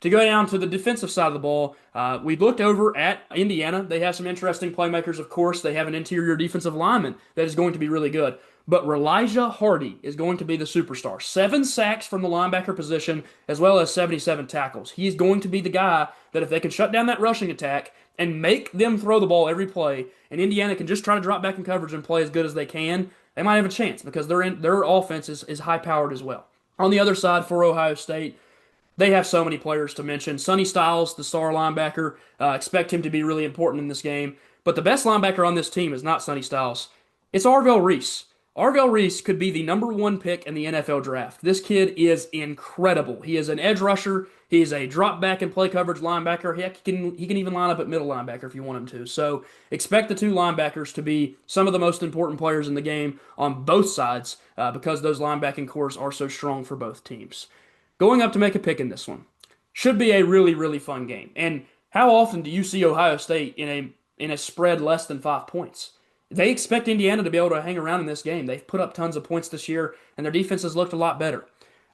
Speaker 1: To go down to the defensive side of the ball, we looked over at Indiana. They have some interesting playmakers, of course. They have an interior defensive lineman that is going to be really good. But Elijah Hardy is going to be the superstar. 7 sacks from the linebacker position, as well as 77 tackles. He's going to be the guy that if they can shut down that rushing attack and make them throw the ball every play, and Indiana can just try to drop back in coverage and play as good as they can, they might have a chance because their offense is high-powered as well. On the other side for Ohio State, they have so many players to mention. Sonny Styles, the star linebacker, expect him to be really important in this game. But the best linebacker on this team is not Sonny Styles. It's Arvell Reese. Arvell Reese could be the number one pick in the NFL draft. This kid is incredible. He is an edge rusher. He is a drop back and play coverage linebacker. Heck, he can even line up at middle linebacker if you want him to. So expect the two linebackers to be some of the most important players in the game on both sides because those linebacking cores are so strong for both teams. Going up to make a pick in this one should be a really, really fun game. And how often do you see Ohio State in a spread less than 5 points? They expect Indiana to be able to hang around in this game. They've put up tons of points this year, and their defense has looked a lot better.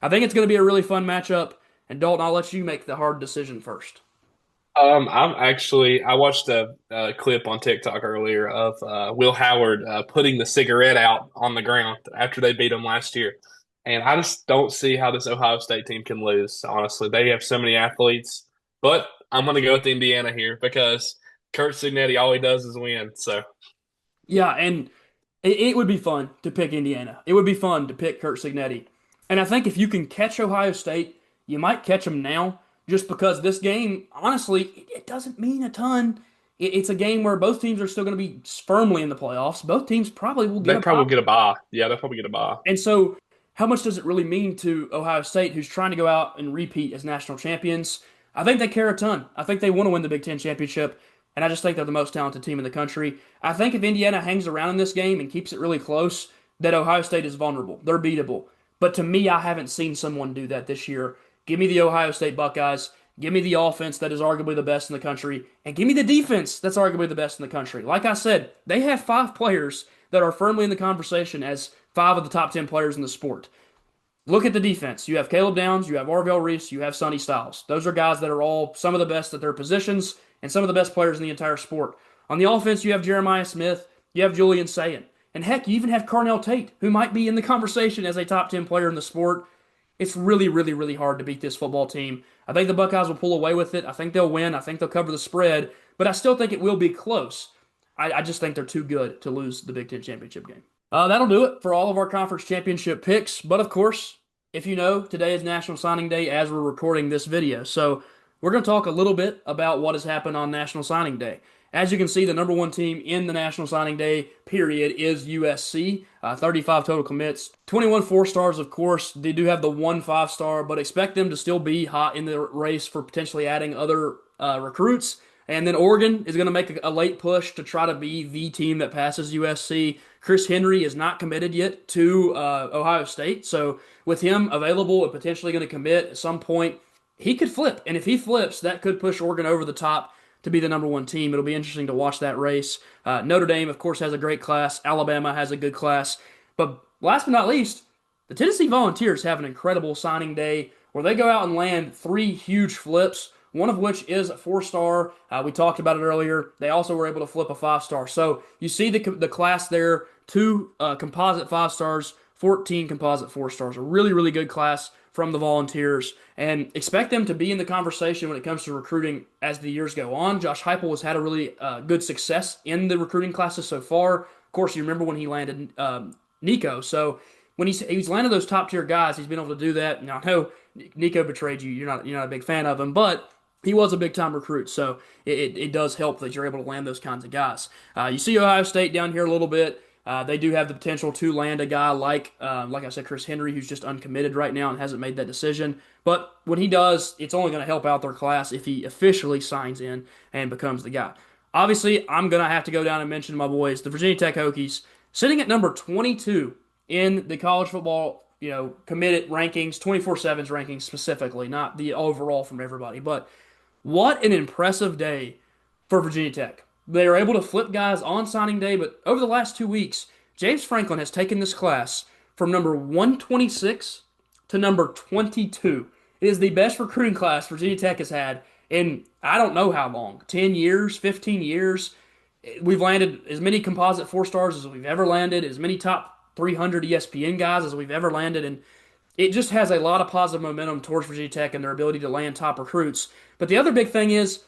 Speaker 1: I think it's going to be a really fun matchup. And Dalton, I'll let you make the hard decision first.
Speaker 2: I watched a, clip on TikTok earlier of Will Howard putting the cigarette out on the ground after they beat him last year. And I just don't see how this Ohio State team can lose, honestly. They have so many athletes. But I'm going to go with Indiana here because Kurt Signetti, all he does is win. So,
Speaker 1: Yeah, and it would be fun to pick Indiana. It would be fun to pick Kurt Signetti. And I think if you can catch Ohio State, you might catch them now just because this game, honestly, it doesn't mean a ton. It's a game where both teams are still going to be firmly in the playoffs. Both teams probably will get
Speaker 2: they
Speaker 1: a
Speaker 2: probably
Speaker 1: bye.
Speaker 2: get a bye. Yeah, they'll probably get a bye.
Speaker 1: And so, how much does it really mean to Ohio State, who's trying to go out and repeat as national champions? I think they care a ton. I think they want to win the Big Ten championship, and I just think they're the most talented team in the country. I think if Indiana hangs around in this game and keeps it really close, that Ohio State is vulnerable. They're beatable. But to me, I haven't seen someone do that this year. Give me the Ohio State Buckeyes. Give me the offense that is arguably the best in the country. And give me the defense that's arguably the best in the country. Like I said, they have five players that are firmly in the conversation as five of the top 10 players in the sport. Look at the defense. You have Caleb Downs, you have Arvell Reese, you have Sonny Styles. Those are guys that are all some of the best at their positions and some of the best players in the entire sport. On the offense, you have Jeremiah Smith, you have Julian Sayin. And heck, you even have Carnell Tate, who might be in the conversation as a top 10 player in the sport. It's really, really, really hard to beat this football team. I think the Buckeyes will pull away with it. I think they'll win. I think they'll cover the spread. But I still think it will be close. I just think they're too good to lose the Big Ten championship game. That'll do it for all of our conference championship picks. But of course, if you know, today is National Signing Day as we're recording this video. So we're going to talk a little bit about what has happened on National Signing Day. As you can see, the number one team in the National Signing Day period is USC. 35 total commits, 21 4 stars, of course. They do have the one 5 star, but expect them to still be hot in the race for potentially adding other recruits. And then Oregon is going to make a late push to try to be the team that passes USC. Chris Henry is not committed yet to Ohio State. So with him available and potentially going to commit at some point, he could flip. And if he flips, that could push Oregon over the top to be the number one team. It'll be interesting to watch that race. Notre Dame, of course, has a great class. Alabama has a good class. But last but not least, the Tennessee Volunteers have an incredible signing day where they go out and land three huge flips, one of which is a 4 star. We talked about it earlier. They also were able to flip a 5 star. So you see the class there, two composite 5 stars, 14 composite 4 stars. A really, really good class from the Volunteers, and expect them to be in the conversation when it comes to recruiting as the years go on. Josh Heupel has had a really good success in the recruiting classes so far. Of course, you remember when he landed Nico. So when he's landed those top tier guys, he's been able to do that. Now I know Nico betrayed you. You're not a big fan of him, but he was a big time recruit, so it does help that you're able to land those kinds of guys. You see Ohio State down here a little bit. They do have the potential to land a guy like I said, Chris Henry, who's just uncommitted right now and hasn't made that decision. But when he does, it's only going to help out their class if he officially signs in and becomes the guy. Obviously, I'm going to have to go down and mention my boys, the Virginia Tech Hokies, sitting at number 22 in the college football, committed rankings, 24/7's rankings specifically, not the overall from everybody. But what an impressive day for Virginia Tech. They are able to flip guys on signing day, but over the last 2 weeks, James Franklin has taken this class from number 126 to number 22. It is the best recruiting class Virginia Tech has had in I don't know how long, 10 years, 15 years. We've landed as many composite 4 stars as we've ever landed, as many top 300 ESPN guys as we've ever landed, and it just has a lot of positive momentum towards Virginia Tech and their ability to land top recruits. But the other big thing is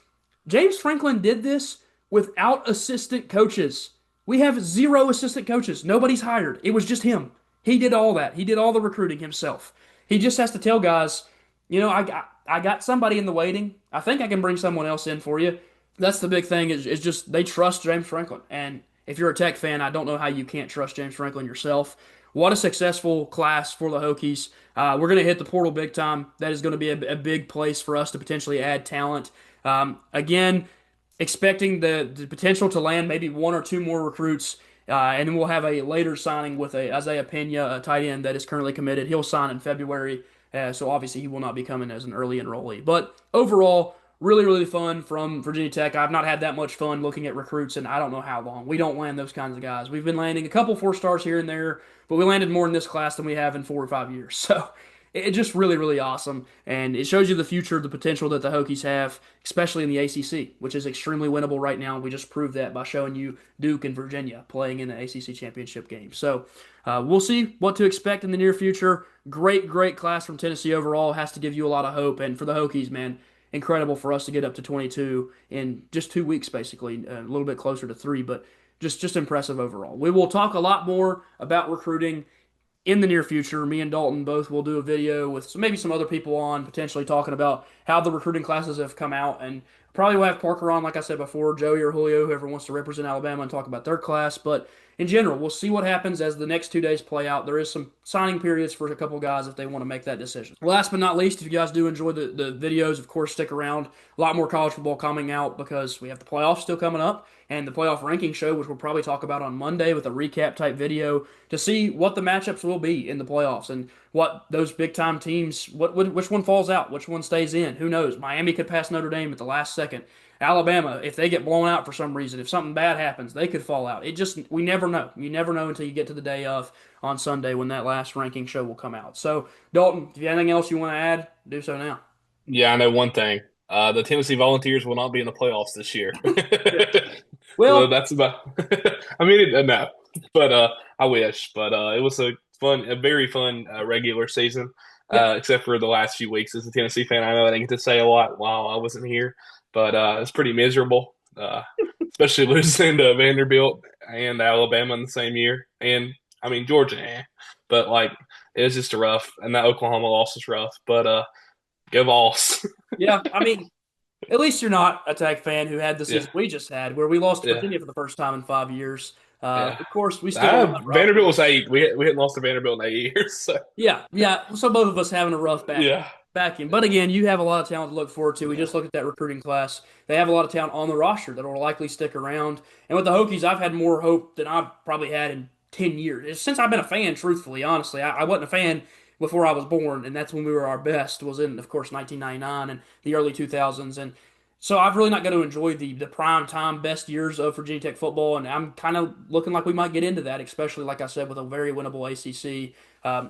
Speaker 1: James Franklin did this without assistant coaches. We have 0 assistant coaches. Nobody's hired. It was just him. He did all that. He did all the recruiting himself. He just has to tell guys, I got somebody in the waiting. I think I can bring someone else in for you. That's the big thing is just they trust James Franklin. And if you're a Tech fan, I don't know how you can't trust James Franklin yourself. What a successful class for the Hokies. We're going to hit the portal big time. That is going to be a big place for us to potentially add talent. Again, expecting the potential to land maybe one or two more recruits. And then we'll have a later signing with a Isaiah Pena, a tight end that is currently committed. He'll sign in February, so obviously he will not be coming as an early enrollee. But overall, really, really fun from Virginia Tech. I've not had that much fun looking at recruits in I don't know how long. We don't land those kinds of guys. We've been landing a couple 4 stars here and there, but we landed more in this class than we have in 4 or 5 years. So it's just really, really awesome. And it shows you the future, the potential that the Hokies have, especially in the ACC, which is extremely winnable right now. We just proved that by showing you Duke and Virginia playing in the ACC championship game. So we'll see what to expect in the near future. Great, great class from Tennessee overall. Has to give you a lot of hope. And for the Hokies, man, incredible for us to get up to 22 in just 2 weeks, basically, a little bit closer to 3, but just impressive overall. We will talk a lot more about recruiting in the near future. Me and Dalton both will do a video with maybe some other people on, potentially talking about how the recruiting classes have come out. And probably will have Parker on, like I said before, Joey or Julio, whoever wants to represent Alabama and talk about their class. But in general, we'll see what happens as the next 2 days play out. There is some signing periods for a couple guys if they want to make that decision. Last but not least, if you guys do enjoy the videos, of course, stick around. A lot more college football coming out because we have the playoffs still coming up and the playoff ranking show, which we'll probably talk about on Monday with a recap type video to see what the matchups will be in the playoffs and what those big time teams, which one falls out, which one stays in. Who knows? Miami could pass Notre Dame at the last second. Alabama, if they get blown out for some reason, if something bad happens, they could fall out. We never know. You never know until you get to the day of on Sunday when that last ranking show will come out. So, Dalton, if you have anything else you want to add, do so now.
Speaker 2: Yeah, I know one thing. The Tennessee Volunteers will not be in the playoffs this year.
Speaker 1: Yeah.
Speaker 2: So
Speaker 1: Well,
Speaker 2: that's about. I mean, no, but I wish. But it was a very fun regular season.
Speaker 1: yeah,
Speaker 2: Except for the last few weeks as a Tennessee fan. I know I didn't get to say a lot while I wasn't here, but it's pretty miserable. Especially losing to Vanderbilt and Alabama in the same year, and I mean Georgia, but like it was just a rough, and that Oklahoma loss was rough. But go Vols.
Speaker 1: yeah. I mean, at least you're not a Tech fan who had the
Speaker 2: Yeah,
Speaker 1: season we just had, where we lost to
Speaker 2: yeah,
Speaker 1: Virginia for the first time in 5 years.
Speaker 2: yeah.
Speaker 1: Of course, we still got rough.
Speaker 2: Vanderbilt was 8. We hadn't lost to Vanderbilt in 8 years. So
Speaker 1: Yeah, yeah. So both of us having a rough
Speaker 2: yeah,
Speaker 1: back end. But again, you have a lot of talent to look forward to. We just looked at that recruiting class. They have a lot of talent on the roster that will likely stick around. And with the Hokies, I've had more hope than I've probably had in 10 years. Since I've been a fan, truthfully, honestly. I wasn't a fan before I was born, and that's when we were our best, was in, of course, 1999 and the early 2000s. And so I've really not got to enjoy the prime time best years of Virginia Tech football, and I'm kind of looking like we might get into that, especially like I said with a very winnable ACC.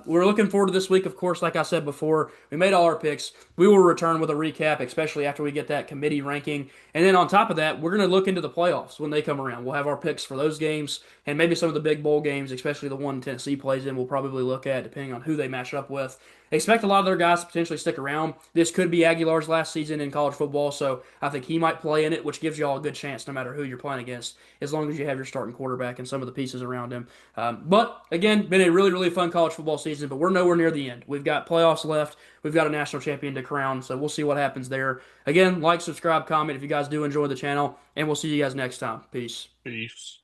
Speaker 1: We're looking forward to this week, of course. Like I said before, we made all our picks. We will return with a recap, especially after we get that committee ranking. And then on top of that, we're going to look into the playoffs when they come around. We'll have our picks for those games and maybe some of the big bowl games, especially the one Tennessee plays in. We'll probably look at depending on who they match up with. Expect a lot of their guys to potentially stick around. This could be Aguilar's last season in college football, so I think he might play in it, which gives you all a good chance no matter who you're playing against, as long as you have your starting quarterback and some of the pieces around him. But again, been a really, really fun college football season, but we're nowhere near the end. We've got playoffs left. We've got a national champion to crown, so we'll see what happens there. Again, like, subscribe, comment if you guys do enjoy the channel, and we'll see you guys next time. Peace.
Speaker 2: peace.